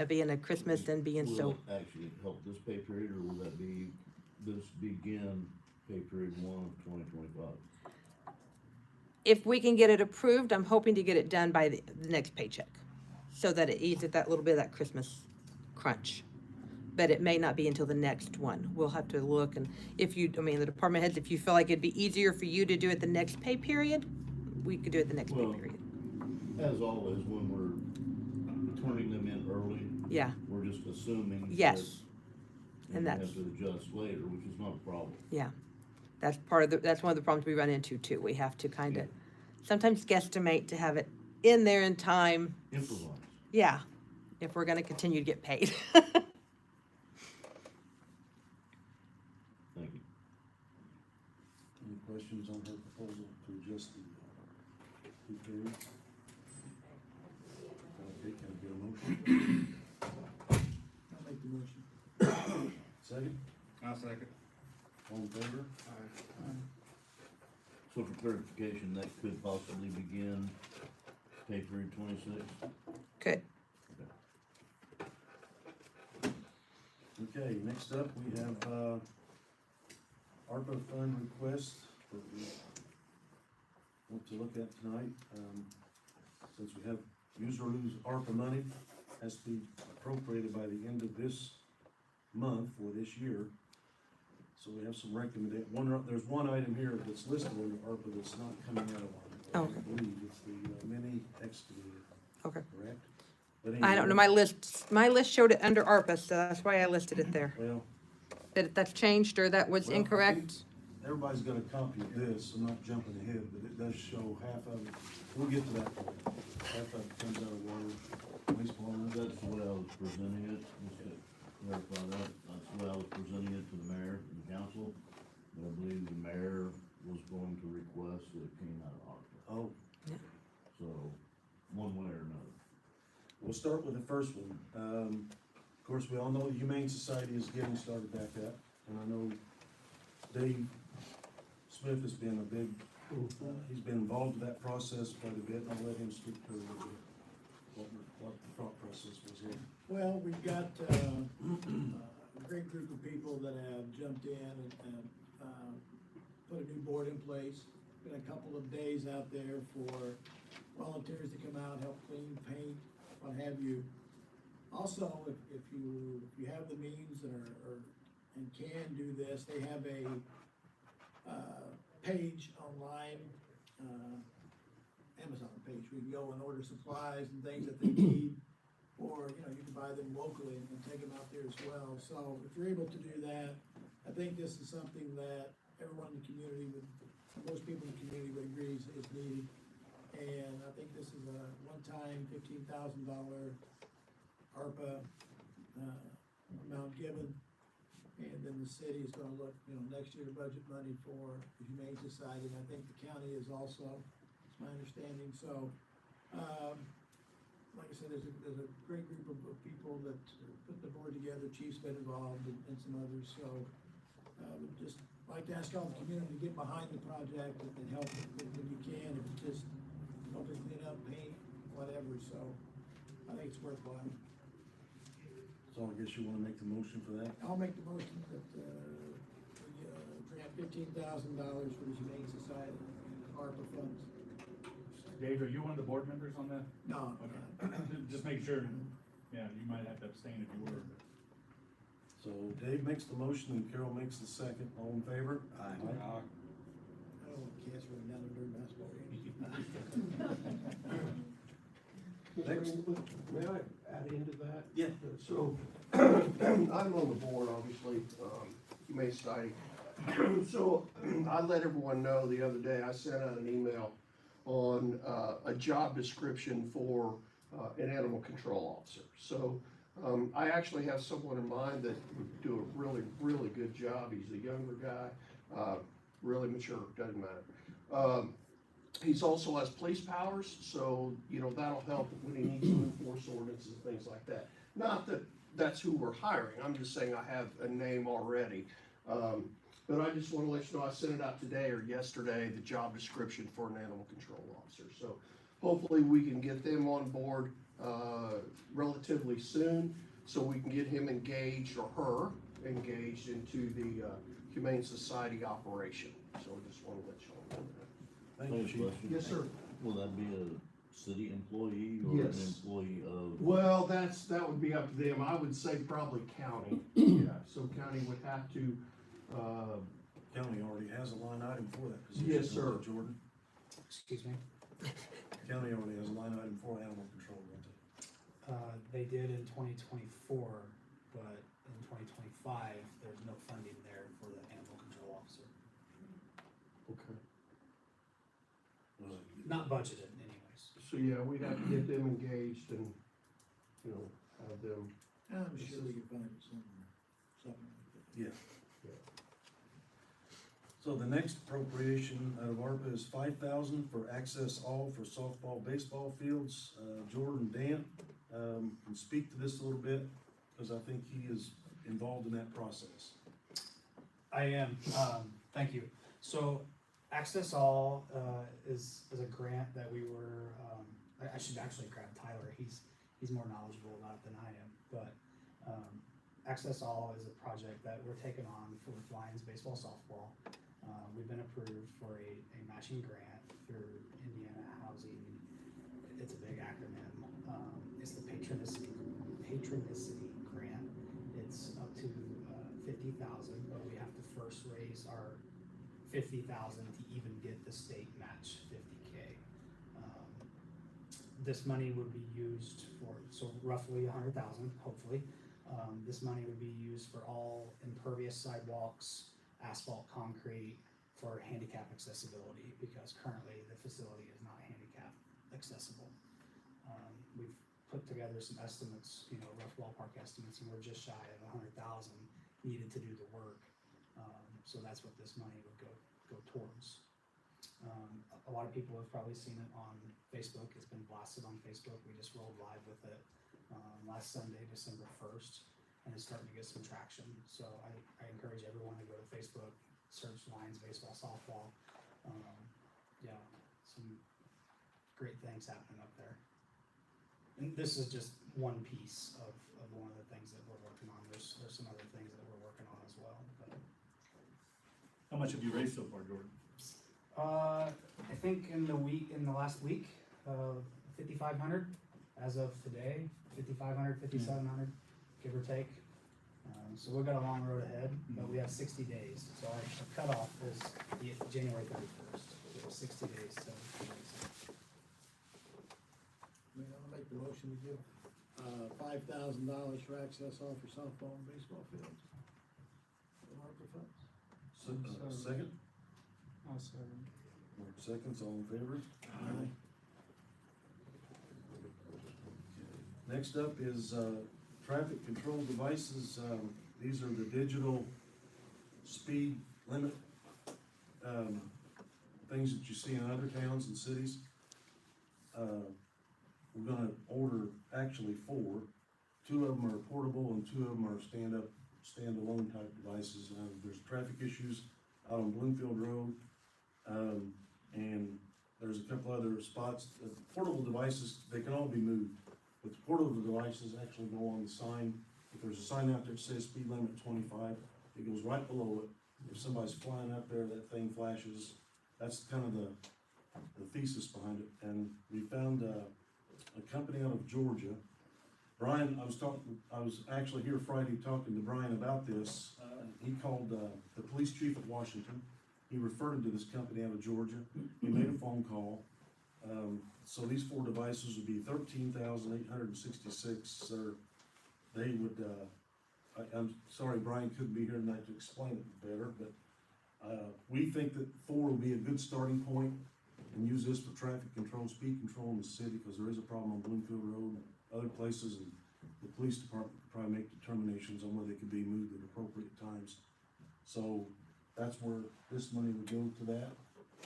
being a Christmas and being Will so, it actually help this pay period, or will that be, this begin pay period 1 of 2025? if we can get it approved, I'm hoping to get it done by the next paycheck. So that it eases that little bit of that Christmas crunch. But it may not be until the next one. We'll have to look, and the department heads, if you feel like it'd be easier for you to do it the next pay period, we could do it the next pay Well, period. As always, when we're turning them in early, Yeah, we're just assuming. yes, that- and we that's- have to adjust later, which is not a problem. yeah. That's one of the problems we run into too. We have to kind of sometimes guesstimate to have it in there in time. Improvise. Yeah, if we're gonna continue to get paid. Thank you. Any questions on her proposal to adjust the pay period? Okay, can I get a motion? I'll make the motion. Second? I'll second. All in favor? So for clarification, that could possibly begin pay period 26? Good. Okay, next up, we have, ARPA fund request that we want to look at tonight. Since we have use or lose ARPA money, has to be appropriated by the end of this month or this year. So we have some there's one item here that's listed under ARPA that's not coming out of ARPA. Okay. I believe it's the mini excavator, Okay. correct? But I don't know, anyway, my list showed it under ARPA, so that's why I listed it there. Well, That that's changed or that was Well, I incorrect? everybody's got a copy of this, I'm not jumping ahead, but it does show half of it, we'll get to that point. Half of it comes out of water, wastewater. That's the way I was presenting it, just to clarify that, that's the way I was presenting it to the mayor and the council. But I believe the mayor was going to request that it came out of ARPA, Oh, so, one way or another. we'll start with the first one. Of course, we all know the Humane Society is getting started back up, and I know Dave Smith has been a big, he's been involved with that process quite a bit, and I'll let him speak to what the thought process was here. Well, we've got, a great group of people that have jumped in and put a new board in place. Been a couple of days out there for volunteers to come out, help clean, paint, what have you. Also, if you have the means and and can do this, they have a, page online, Amazon page, we can go and order supplies and things that they need. Or, you know, you can buy them locally and take them out there as well. So if you're able to do that, I think this is something that everyone in the community would, most people in the community would agree is needed. And I think this is a one-time $15,000 ARPA, amount given. And then the city is gonna look, you know, next year to budget money for the Humane Society, and I think the county is also, it's my understanding, so, like I said, there's a great group of people that put the board together, Chief's been involved and some others, so, would just like to ask all the community to get behind the project and help when you can, if it's just help us clean up, paint, whatever, so I think it's worthwhile. So I guess you wanna make the motion for that? I'll make the motion that, we, grant $15,000 for the Humane Society, ARPA funds. Dave, are you one of the board members on that? No, Okay, just making sure, yeah, you might have to abstain if you were, but. So Dave makes the motion and Carol makes the second, all in favor? I don't want cats running down there during basketball games. Next. May I add into that? Yeah. So, I'm on the board, obviously, Humane Society. So, I let everyone know the other day, I sent out an email on, a job description for, an animal control officer. So, I actually have someone in mind that would do a really, really good job. He's a younger guy, really mature, doesn't matter. He's also has police powers, so, you know, that'll help when he needs to enforce ordinances and things like that. Not that that's who we're hiring, I'm just saying I have a name already. But I just wanna let you know, I sent it out today or yesterday, the job description for an animal control officer. So hopefully we can get them on board, relatively soon, so we can get him engaged, or her engaged into the, Humane Society operation. So I just wanna let you all know that. Thank you, Chief. Question. Yes, sir. Will that be a city employee or an Yes. employee of? Well, that would be up to them. I would say probably county. Yeah, so county would have to, County already has a line item for that position. Yes, sir. Jordan, Excuse me? county already has a line item for animal control, don't they? They did in 2024, but in 2025, there's no funding there for the animal control officer. okay. Not budgeted anyways. So, yeah, we'd have to get them engaged and, you know, have them. I'm sure we can find it somewhere, something like that. Yeah. So the next appropriation out of ARPA is $5,000 for Access All for softball, baseball fields. Jordan Dant, can speak to this a little bit, because I think he is involved in that process. I am, thank you. So Access All, is a grant that we were, I should actually grab Tyler, he's more knowledgeable about it than I am, but, Access All is a project that we're taking on for Lions baseball, softball. We've been approved for a matching grant through Indiana Housing, it's a big acronym, it's the patronicity grant. It's up to, 50,000, but we have to first raise our 50,000 to even get the state match 50K. This money would be used for, so roughly 100,000, hopefully. This money would be used for all impervious sidewalks, asphalt, concrete, for handicap accessibility, because currently the facility is not handicap accessible. We've put together some estimates, you know, rough ballpark estimates, and we're just shy of 100,000 needed to do the work. So that's what this money would go towards. A lot of people have probably seen it on Facebook. It's been blasted on Facebook. We just rolled live with it last Sunday, December 1st, and it's starting to get some traction. So I encourage everyone to go to Facebook, search Lions baseball, softball. Yeah, some great things happening up there. And this is just one piece of one of the things that we're working on. There's some other things that we're working on as well. But How much have you raised so far, Jordan? I think in the last week, 5,500 as of today, 5,500, 5,700, give or take. So we've got a long road ahead, but we have 60 days. So our cutoff is January 31st. We have 60 days to raise it. I'll make the motion to give, $5,000 for access all for softball and baseball fields. The ARPA funds. Second? I'll second. Mark seconds, all in favor? Aye. Next up is, traffic control devices. These are the digital speed limit, things that you see in other towns and cities. We're gonna order actually 4. 2 of them are portable and 2 of them are standalone type devices. There's traffic issues out on Bloomfield Road. And there's a couple other spots. The portable devices, they can all be moved, but the portable devices actually go on the sign. If there's a sign out there that says speed limit 25, it goes right below it. If somebody's flying up there, that thing flashes. That's kind of the thesis behind it. And we found a company out of Georgia. Brian, I was actually here Friday talking to Brian about this. He called the police chief of Washington. He referred him to this company out of Georgia. He made a phone call. So these 4 devices would be $13,866. They would, I'm sorry Brian couldn't be here tonight to explain it better, but we think that 4 will be a good starting point, and use this for traffic control, speed control in the city, because there is a problem on Bloomfield Road and other places, and the police department could probably make determinations on where they could be moved at appropriate times. So that's where this money would go to that,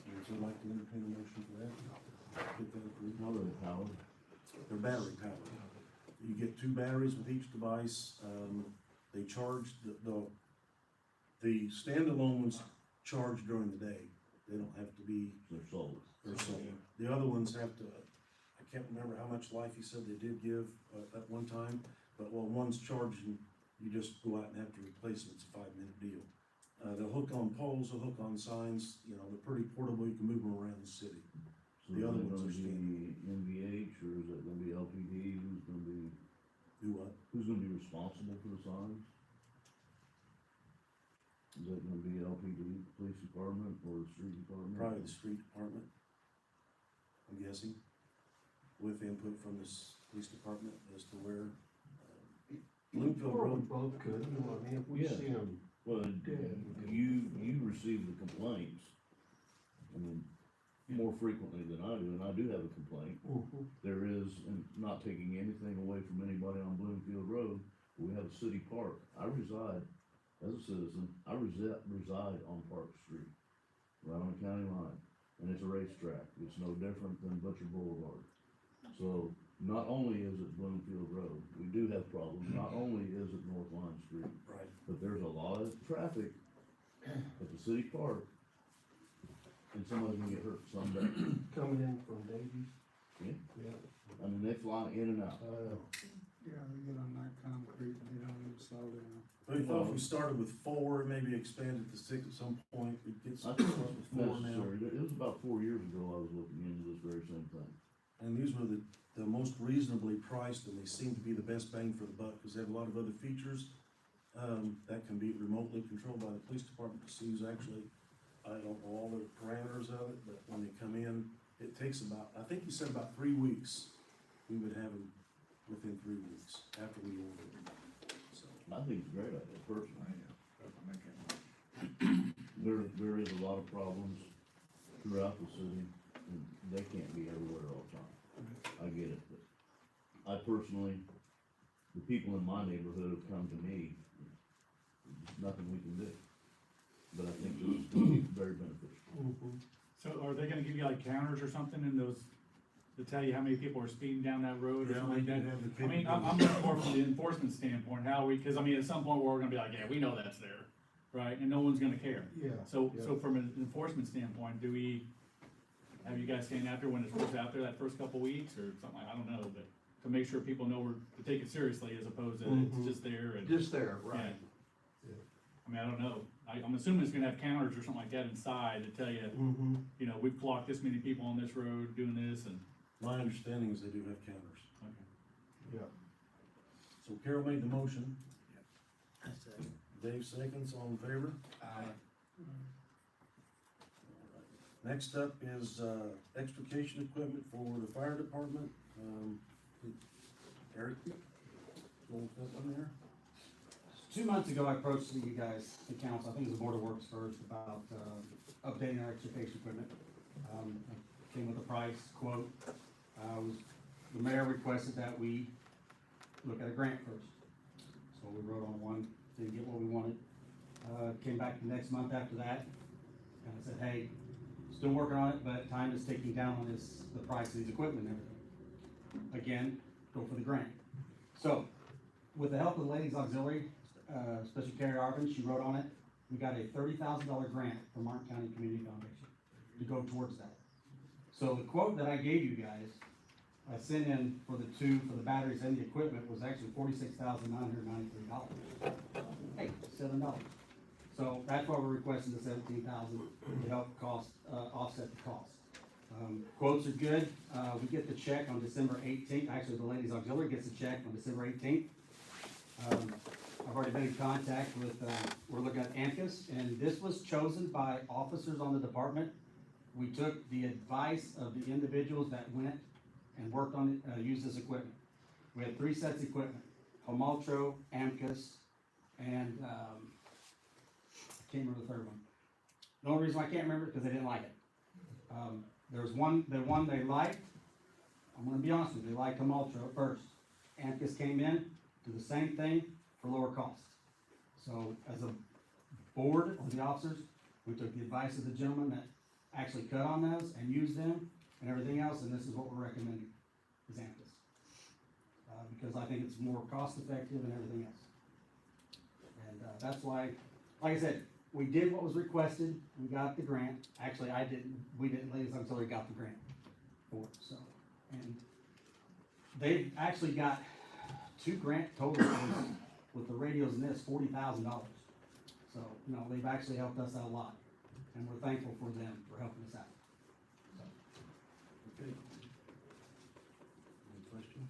and so I'd like to entertain a motion for that. Get that approved. How are they powered? They're battery powered. You get 2 batteries with each device. They charge, the standalone ones charge during the day. They don't have to be, They're sold. they're sold. The other ones have to, I can't remember how much life he said they did give at one time, but while one's charging, you just go out and have to replace it. It's a 5-minute deal. They'll hook on poles, they'll hook on signs, you know, they're pretty portable. You can move them around the city. So The is other it ones gonna are standard. be NVH, or is it gonna be LPD? Do what? Who's gonna be responsible for the signs? Is it gonna be LPD, police department, or the street department? Probably the street department, I'm guessing, with input from this police department as to where, Bloomfield Or we Road. both could, I mean, if we Yeah. see them. Well, you receive the complaints, I mean, more frequently than I do, and I do have a complaint. There is, and not taking anything away from anybody on Bloomfield Road, we have a city park. I reside, as a citizen, I reside on Park Street, right on the county line, and it's a racetrack. It's no different than Butcher Boulevard. So, not only is it Bloomfield Road, we do have problems, not only is it North Line Street, Right. but there's a lot of traffic at the city park, and somebody's gonna get hurt someday. Coming in from Davies. Yeah. Yeah. I mean, they fly in and out. Yeah, they get on that concrete and they don't even slow down. But we thought if we started with 4, maybe expanded to 6 at some point, we'd get I some think with it's 4 now. necessary. It was about 4 years ago I was looking into this very same thing. And these were the most reasonably priced, and they seem to be the best bang for the buck, because they have a lot of other features, that can be remotely controlled by the police department to see who's actually, I don't know all the parameters of it, but when they come in, it takes about, I think you said about 3 weeks, we would have them within 3 weeks after we order them. So, I think it's a great idea, personally. There is a lot of problems throughout the city, and they can't be everywhere all the time. I get it, but I personally, the people in my neighborhood have come to me, there's nothing we can do. But I think this is gonna be very beneficial. So are they gonna give you like counters or something in those, to tell you how many people are speeding down that road or Yeah, something like they that? can have the I mean, I'm looking more from the enforcement standpoint, how we, cause I mean, at some point, we're gonna be like, yeah, we know that's there, right, and no one's gonna care. Yeah. So from an enforcement standpoint, do we have you guys stand out there when it's first out there that first couple weeks or something, I don't know, but to make sure people know to take it seriously as opposed to it's just there and. Just there, right. I mean, I don't know, I'm assuming it's gonna have counters or something like that inside to tell you, Mm-hmm. you know, we've clocked this many people on this road doing this and. My understanding is they do have counters. Yeah. So Carol made the motion, I say. Dave seconds, all in favor? Aye. Next up is, extrication equipment for the fire department, Eric, go with that one there. 2 months ago, I approached you guys, the council, I think it was the Board of Works first, about, updating our extrication equipment. I came with a price quote, the mayor requested that we look at a grant first. So we wrote on one, didn't get what we wanted. Came back the next month after that, and I said, hey, still working on it, but time is ticking down on this, the price of these equipment and everything. Again, go for the grant. So, with the help of the Ladies Auxiliary, Special Carrie Arvin, she wrote on it, we got a $30,000 grant from Martin County Community Foundation to go towards that. So the quote that I gave you guys, I sent in for the batteries and the equipment was actually $46,993. Hey, $7. So that's why we're requesting the $17,000 to help offset the cost. Quotes are good, we get the check on December 18th, actually the Ladies Auxiliary gets a check on December 18th. I've already been in contact with, we're looking at AMCUS, and this was chosen by officers on the department. We took the advice of the individuals that went and worked on it, used this equipment. We had 3 sets of equipment, Homaltro, AMCUS, and, I can't remember the third one. The only reason I can't remember it because they didn't like it. There's one, the one they liked, I'm gonna be honest with you, they liked Homaltro at first. AMCUS came in, did the same thing for lower cost. So as a board of the officers, we took the advice of the gentleman that actually cut on those and used them and everything else, and this is what we're recommending, is AMCUS. Because I think it's more cost effective and everything else. And, that's why, like I said, we did what was requested, we got the grant, actually we didn't, Ladies Auxiliary got the grant for it, so. And they've actually got 2 grant totals with the radios and this, $40,000. So, you know, they've actually helped us out a lot, and we're thankful for them for helping us out. Okay. Any questions?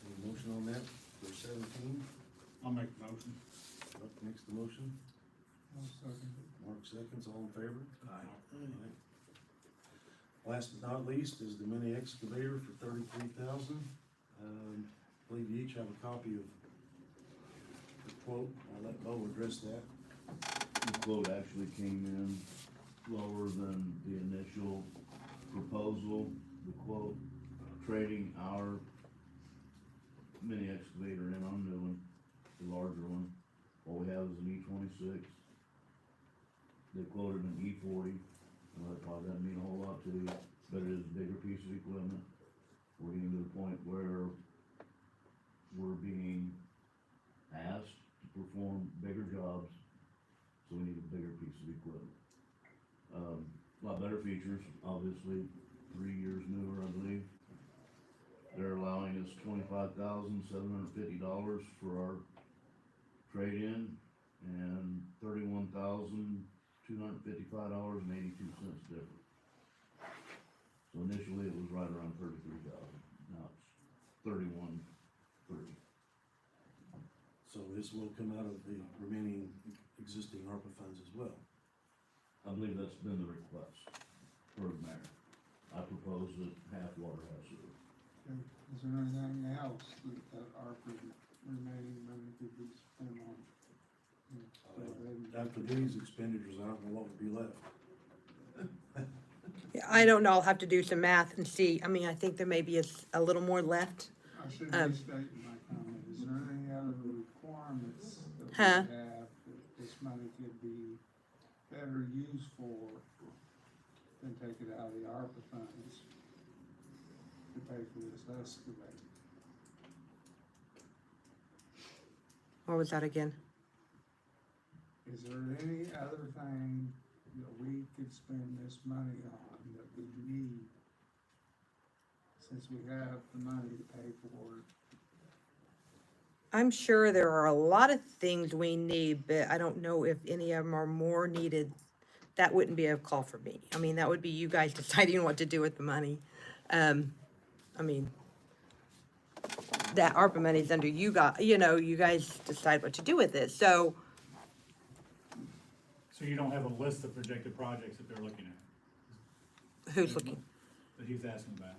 Any motion on that for 17? I'll make the motion. Buck makes the motion, I'll second it. Mark seconds, all in favor? Aye. Last but not least is the mini excavator for $33,000. I believe you each have a copy of the quote, I'll let Bo address that. The quote actually came in lower than the initial proposal. The quote, trading our mini excavator in on new one, the larger one. All we have is an E26. They quoted an E40. That probably doesn't mean a whole lot to you, but it is a bigger piece of equipment. We're getting to the point where we're being asked to perform bigger jobs, so we need a bigger piece of equipment. A lot better features, obviously, 3 years newer, I believe. They're allowing us $25,750 for our trade-in and $31,255.82 different. So initially it was right around $33,000, now it's $31,300. So this will come out of the remaining existing ARPA funds as well. I believe that's been the request for the mayor. I propose that half water, half sewer. Okay. Is there anything else that our remaining money could be spent on? after these expenditures, I don't know what would be left. Yeah, I don't know, I'll have to do some math and see. I mean, I think there may be a little more left. I should Um, restate my comment. Is there any other requirements that we Huh? have that this money could be better used for than take it out of the ARPA funds to pay for this excavator? What was that again? Is there any other thing that we could spend this money on that we need, since we have the money to pay for it? I'm sure there are a lot of things we need, but I don't know if any of them are more needed. That wouldn't be a call for me. I mean, that would be you guys deciding what to do with the money. I mean, that ARPA money's under you guys, you guys decide what to do with it. So, So you don't have a list of projected projects that they're looking at, who's looking? that he's asking about?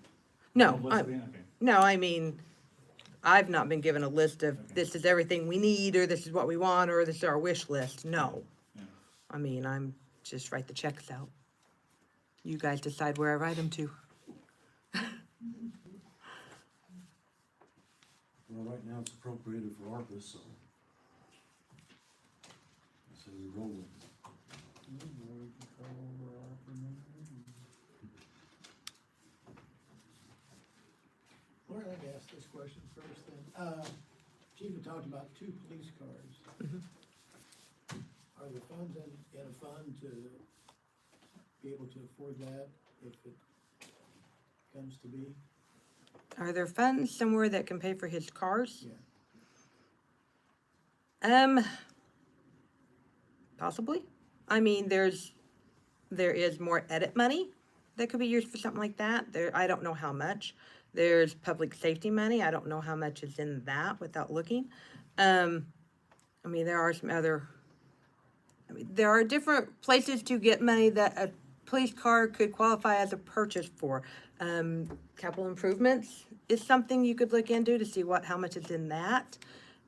No, A list of- okay. no, I mean, I've not been given a list of, this is everything we need, or this is what we want, or this is our wish list. No. Yeah. I mean, I'm just write the checks out. You guys decide where I write them to. Well, right now it's appropriated for ARPA, so. So we roll with it. Really control over ARPA money? Well, let me ask this question first then. Chief had talked about 2 police cars. Are the funds in a fund to be able to afford that if it comes to be? Are there funds somewhere that can pay for his cars? Yeah. Possibly. I mean, there is more edit money that could be used for something like that. I don't know how much. There's public safety money. I don't know how much is in that without looking. I mean, there are some other, there are different places to get money that a police car could qualify as a purchase for. Capital improvements is something you could look into to see how much is in that.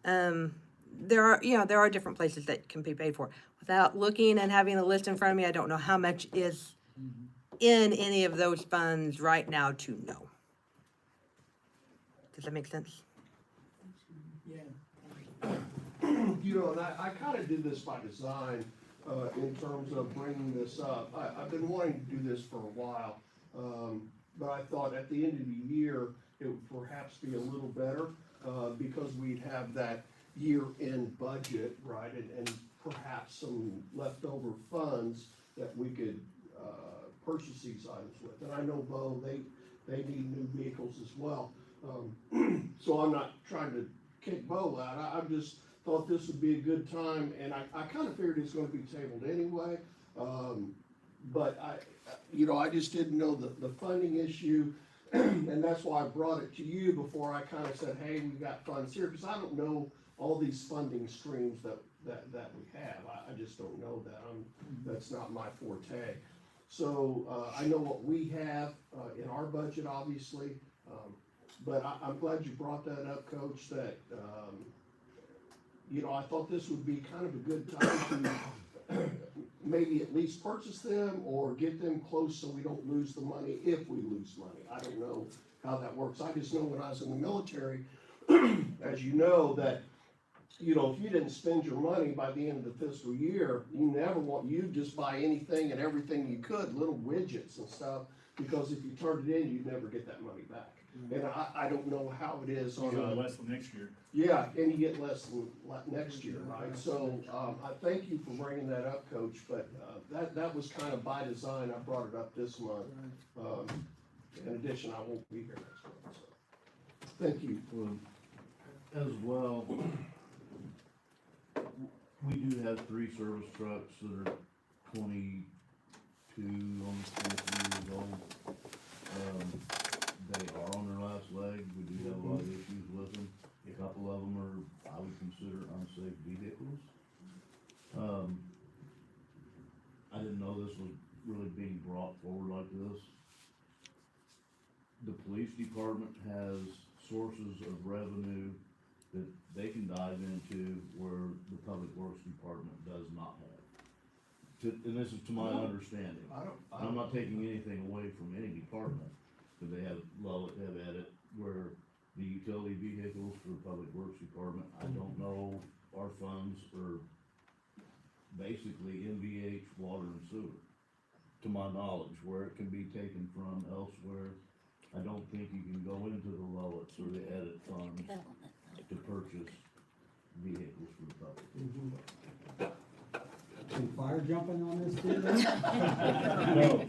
There are different places that can be paid for. Without looking and having a list in front of me, I don't know how much is in any of those funds right now to know. Does that make sense? Yeah. You know, and I kind of did this by design, in terms of bringing this up. I've been wanting to do this for a while, but I thought at the end of the year, it would perhaps be a little better, because we'd have that year-end budget, right, and perhaps some leftover funds that we could, purchase these items with. And I know, Bo, they need new vehicles as well. So I'm not trying to kick Bo out. I just thought this would be a good time, and I kind of figured it's gonna be tabled anyway. But I just didn't know the funding issue, and that's why I brought it to you before I kind of said, hey, we got funds here, because I don't know all these funding streams that we have. I just don't know that. That's not my forte. So, I know what we have, in our budget, obviously, but I'm glad you brought that up, Coach, that, I thought this would be kind of a good time to maybe at least purchase them or get them close so we don't lose the money if we lose money. I don't know how that works. I just know when I was in the military, as you know, that, if you didn't spend your money by the end of the fiscal year, you just buy anything and everything you could, little widgets and stuff, because if you turned it in, you'd never get that money back. And I don't know how it is on So less than next year. yeah, and you get less than next year, right? So, I thank you for bringing that up, Coach, but, that was kind of by design. I brought it up this month. In addition, I won't be here next month, so, thank you. Well, as well, we do have 3 service trucks that are 22, almost 23 years old. They are on their last leg. We do have a lot of issues with them. A couple of them are, I would consider unsafe vehicles. I didn't know this was really being brought forward like this. The police department has sources of revenue that they can dive into where the public works department does not have. and this is to my understanding. I don't, And I'm not taking anything away from any department, cause they have edit where the utility vehicles for the public works department, I don't know, our funds are basically NVH, water and sewer. To my knowledge, where it can be taken from elsewhere, I don't think you can go into the Lowitts or the edit funds to purchase vehicles for the public. Some fire jumping on this too? No.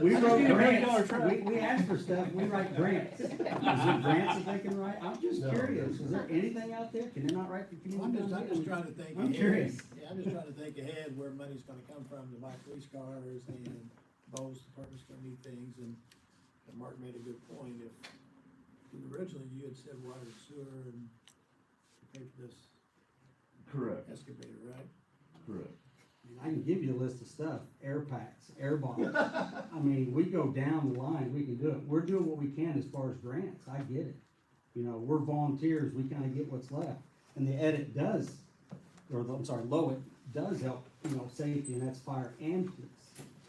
We wrote $1 grants, truck. we asked for stuff, we write grants. Is there grants that they can write? I'm just curious, is there anything out there, can they not write for community? I'm just trying to think I'm ahead. curious. Yeah, I'm just trying to think ahead where money's gonna come from to buy police cars and Bo's department's gonna need things, and Mark made a good point. If originally you had said water and sewer and pay for this Correct, excavator, right? correct. I can give you a list of stuff, air packs, air bombs. I mean, we go down the line, we can do it. We're doing what we can as far as grants, I get it. You know, we're volunteers, we kinda get what's left. And the edit does, Lowit does help, you know, safety, and that's fire and police.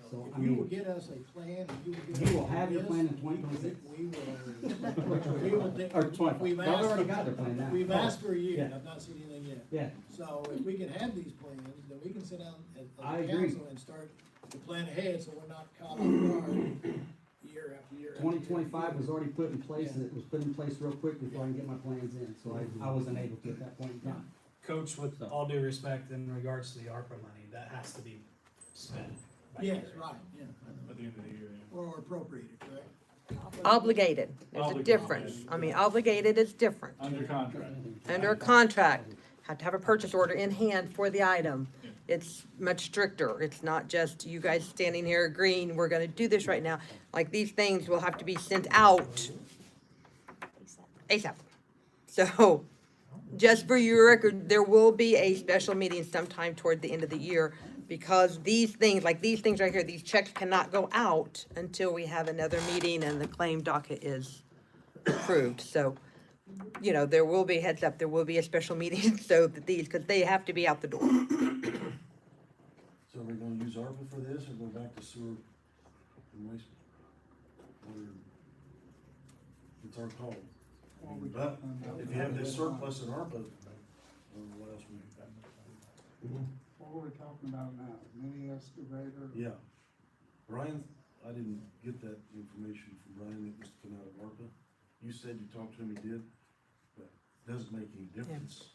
So, I If you will mean, get us a plan, and you will get us. you will have your this, plan in 2026. We will take. Or 20, we've they've asked already for- got their plan now. We've asked for a year, Yeah. and I've not seen anything yet. Yeah, So if we can have these plans, then we can sit down I as a agree. council and start to plan ahead, so we're not caught off guard year after year. after year. 2025 was already put in place, and it was put in place real quick before I can get my plans in, so I wasn't able to at that point in time. Coach, with all due respect, in regards to the ARPA money, that has to be spent. by Yes, year. right, yeah, I know. At the end of the year, yeah. Or appropriated, correct? Obligated, there's a Obligated, difference. yes. I mean, obligated is different. Under contract. Under a contract, have to have a purchase order in hand for the item. It's much stricter. It's not just you guys standing here agreeing, we're gonna do this right now. Like, these things will have to be sent out ASAP. So, just for your record, there will be a special meeting sometime toward the end of the year, because these things, like these things right here, these checks cannot go out until we have another meeting and the claim docket is approved. So, you know, there will be, heads up, there will be a special meeting so that these, because they have to be out the door. So are we gonna use ARPA for this, or go back to sewer and waste? Or, it's our call. But if you have this surplus in ARPA, I don't know what else we got. What are we talking about now? Mini excavator? Yeah. Brian, I didn't get that information from Brian that was to come out of ARPA. You said you talked to him, he did, but it doesn't make any difference.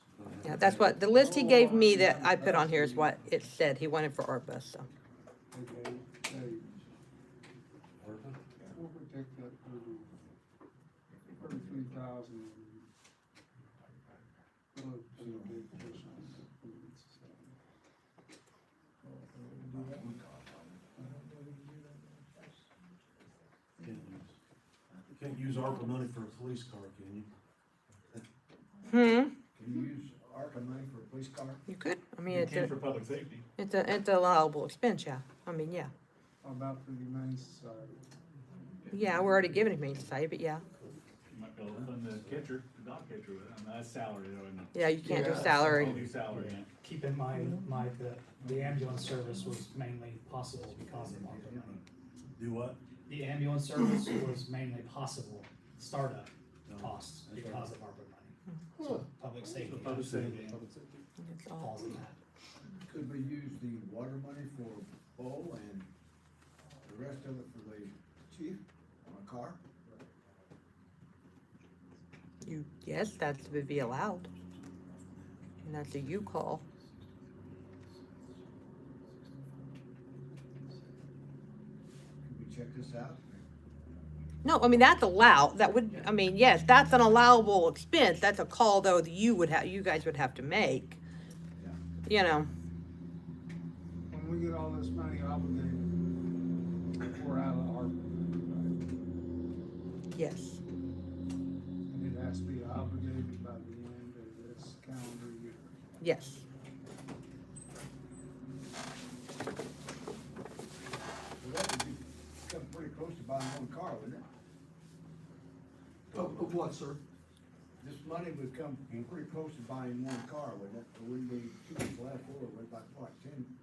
Yeah, that's what, the list he gave me that I put on here is what it said he wanted for ARPA, so. Okay, hey, ARPA? what we take that for 33,000? Look, see a big push on that. Can't use ARPA money for a police car, can you? Hmm, Can you use ARPA money for a police car? you could, I mean, You it's can a, for public safety. it's a allowable expense, yeah. I mean, yeah. How about for the Humane Society? Yeah, we're already giving it to Society, but yeah. You might be able to fund the catcher, the dog catcher, that's salary though, isn't it? Yeah, you can't do Yeah. salary. Can't do salary, yeah. Keep in mind, Mike, that the ambulance service was mainly possible because of ARPA money. Do what? The ambulance service was mainly possible, startup costs because of ARPA money. So public safety. So public safety. It's all- Falls in that. Could we use the water money for Bo and the rest of it for the chief on a car? You, yes, that would be allowed. And that's a you call. Could we check this out? No, I mean, that's allowed, that would, I mean, yes, that's an allowable expense, that's a call though that you would have, you guys would have to make. You know, When we get all this money obligated, we're out of ARPA, right? yes, And it has to be obligated by the end of this calendar year. yes. Well, that would be, come pretty close to buying one car, wouldn't it? Of what, sir? This money would come pretty close to buying one car, wouldn't it? Or wouldn't be two people left for it, with about, what,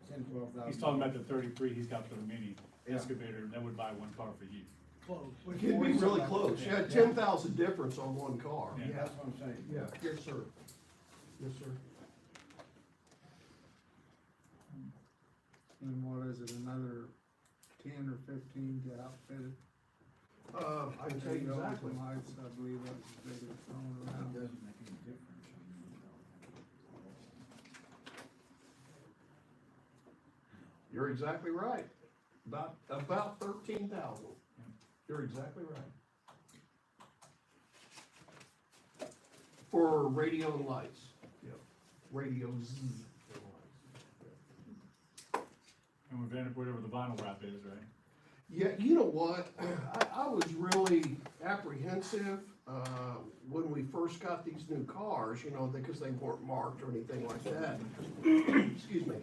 12,000? He's talking about the 33, he's got the mini Yeah. excavator, that would buy one car for you. Close. It'd be really close, yeah, 10,000 difference on one car. Yeah. Yeah, that's what I'm saying. Yeah, yes, sir. Yes, sir. And what is it, another 10 or 15 to outfit it? I can tell you Windows exactly. and lights, I believe that's what they were throwing It around. doesn't make any difference. You're exactly right. About 13,000. You're exactly right. For radio and lights. Yeah. Radios and lights. And we've ended up whatever the vinyl wrap is, right? Yeah, you know what? I was really apprehensive, when we first got these new cars, you know, because they weren't marked or anything like that. Excuse me.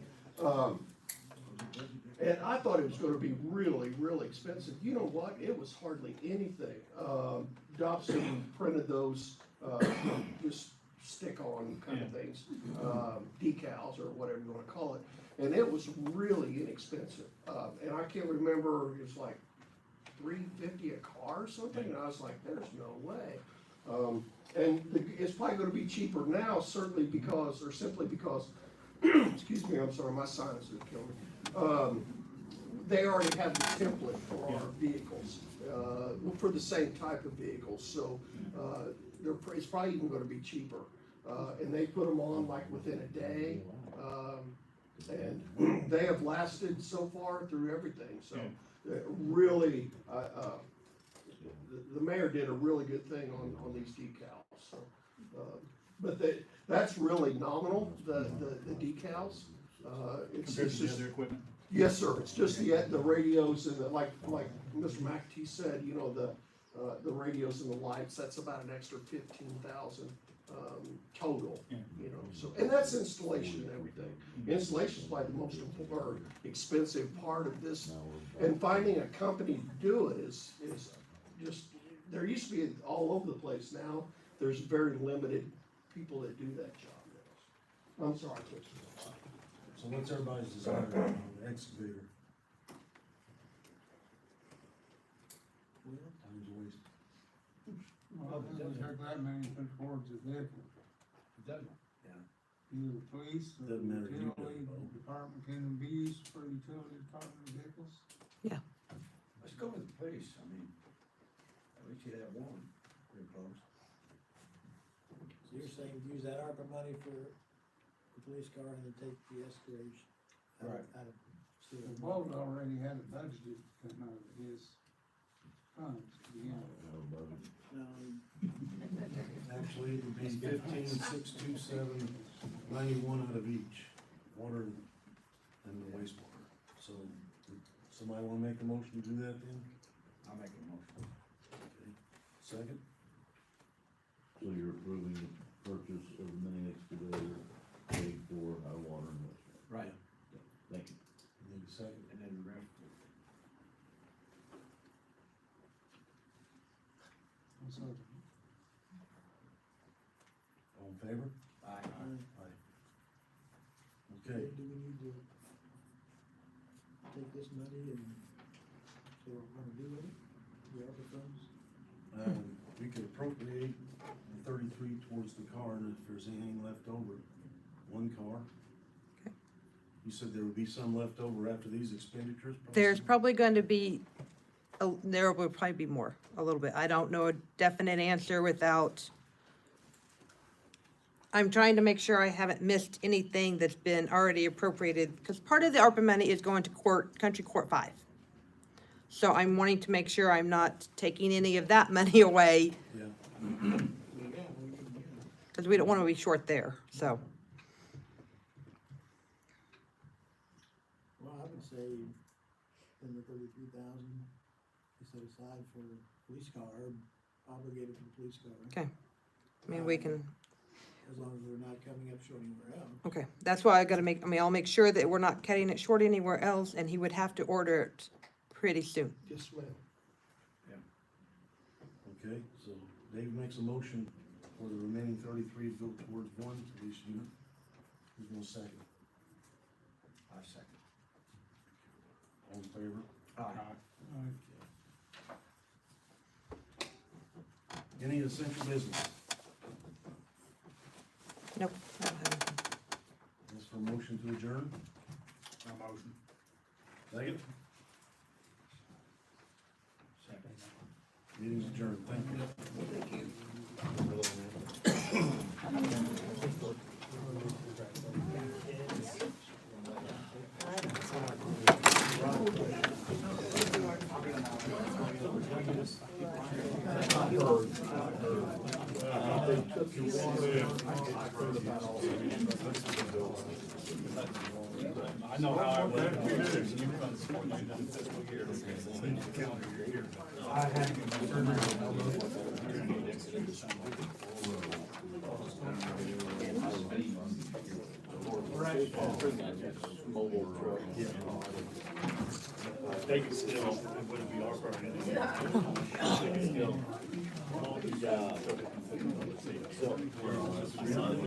And I thought it was gonna be really, really expensive. You know what? It was hardly anything. Dobson printed those, just stick-on kind of Yeah. things, decals or whatever you wanna call it. And it was really inexpensive. And I can't remember, it was like $350 a car or something, and I was like, there's no way. It's probably gonna be cheaper now, certainly because, or simply because, excuse me, I'm sorry, my sinuses are killing me. They already have the template for our vehicles, for the same type of vehicles, so, it's probably even gonna be cheaper. And they put them on like within a day, and they have lasted so far through everything, so, really, the mayor did a really good thing on these decals, so. But that's really nominal, the decals. It's Compared to the just, other equipment? yes, sir, it's just the radios and the, like Mr. McAtee said, you know, the radios and the lights, that's about an extra 15,000, total, Yeah. you know, so, and that's installation and everything. Installation's probably the most important or expensive part of this, and finding a company to do it is just, there used to be all over the place now, there's very limited people that do that job now. I'm sorry, Mr. So what's everybody's desire on the excavator? Time's a waste. Well, it doesn't take that many to put towards a vehicle. It doesn't. Either the police or the Doesn't matter who utility does it. department can be used for utility department vehicles. Let's go with the police, I mean, at least you have one, pretty close. So you're saying use that ARPA money for the police car and then take the excavation? Right. Out of The sewer. Bode already had it budgeted to come out of his funds to begin with. No, Actually, it would be 15,627,91 out of each, water and the wastewater. So, somebody wanna make a motion to do that then? I'll make a motion. Okay. Second? So you're approving the purchase of the mini excavator paid for by water and wastewater? Right, Thank you. Need a second? and then the rest. So, All in favor? Aye. Aye. Okay, do we need to take this money and, so we're gonna do with it, the ARPA funds? we could appropriate the 33 towards the car, and if there's anything left over, one car. Okay. You said there would be some left over after these expenditures? There's probably going to be, there will probably be more, a little bit. I don't know a definite answer without, I'm trying to make sure I haven't missed anything that's been already appropriated, because part of the ARPA money is going to Country Court 5. So I'm wanting to make sure I'm not taking any of that money away, Yeah. because we don't want to be short there, so. Well, I would say in the 33,000, set aside for police car, obligated for the police car. Okay. I mean, we can, As long as we're not coming up short anywhere else. okay, that's why I gotta make, I'll make sure that we're not cutting it short anywhere else, and he would have to order it pretty soon. Yes, ma'am. Okay, so Dave makes a motion for the remaining 33 go towards one police unit. Who's gonna second? I second. All in favor? Any essential business? Nope. I don't have anything. Ask for a motion to adjourn. motion. Second? Second. Meeting's adjourned. Thank you. I know how I would. I had They can still, it wouldn't be our program. They can still.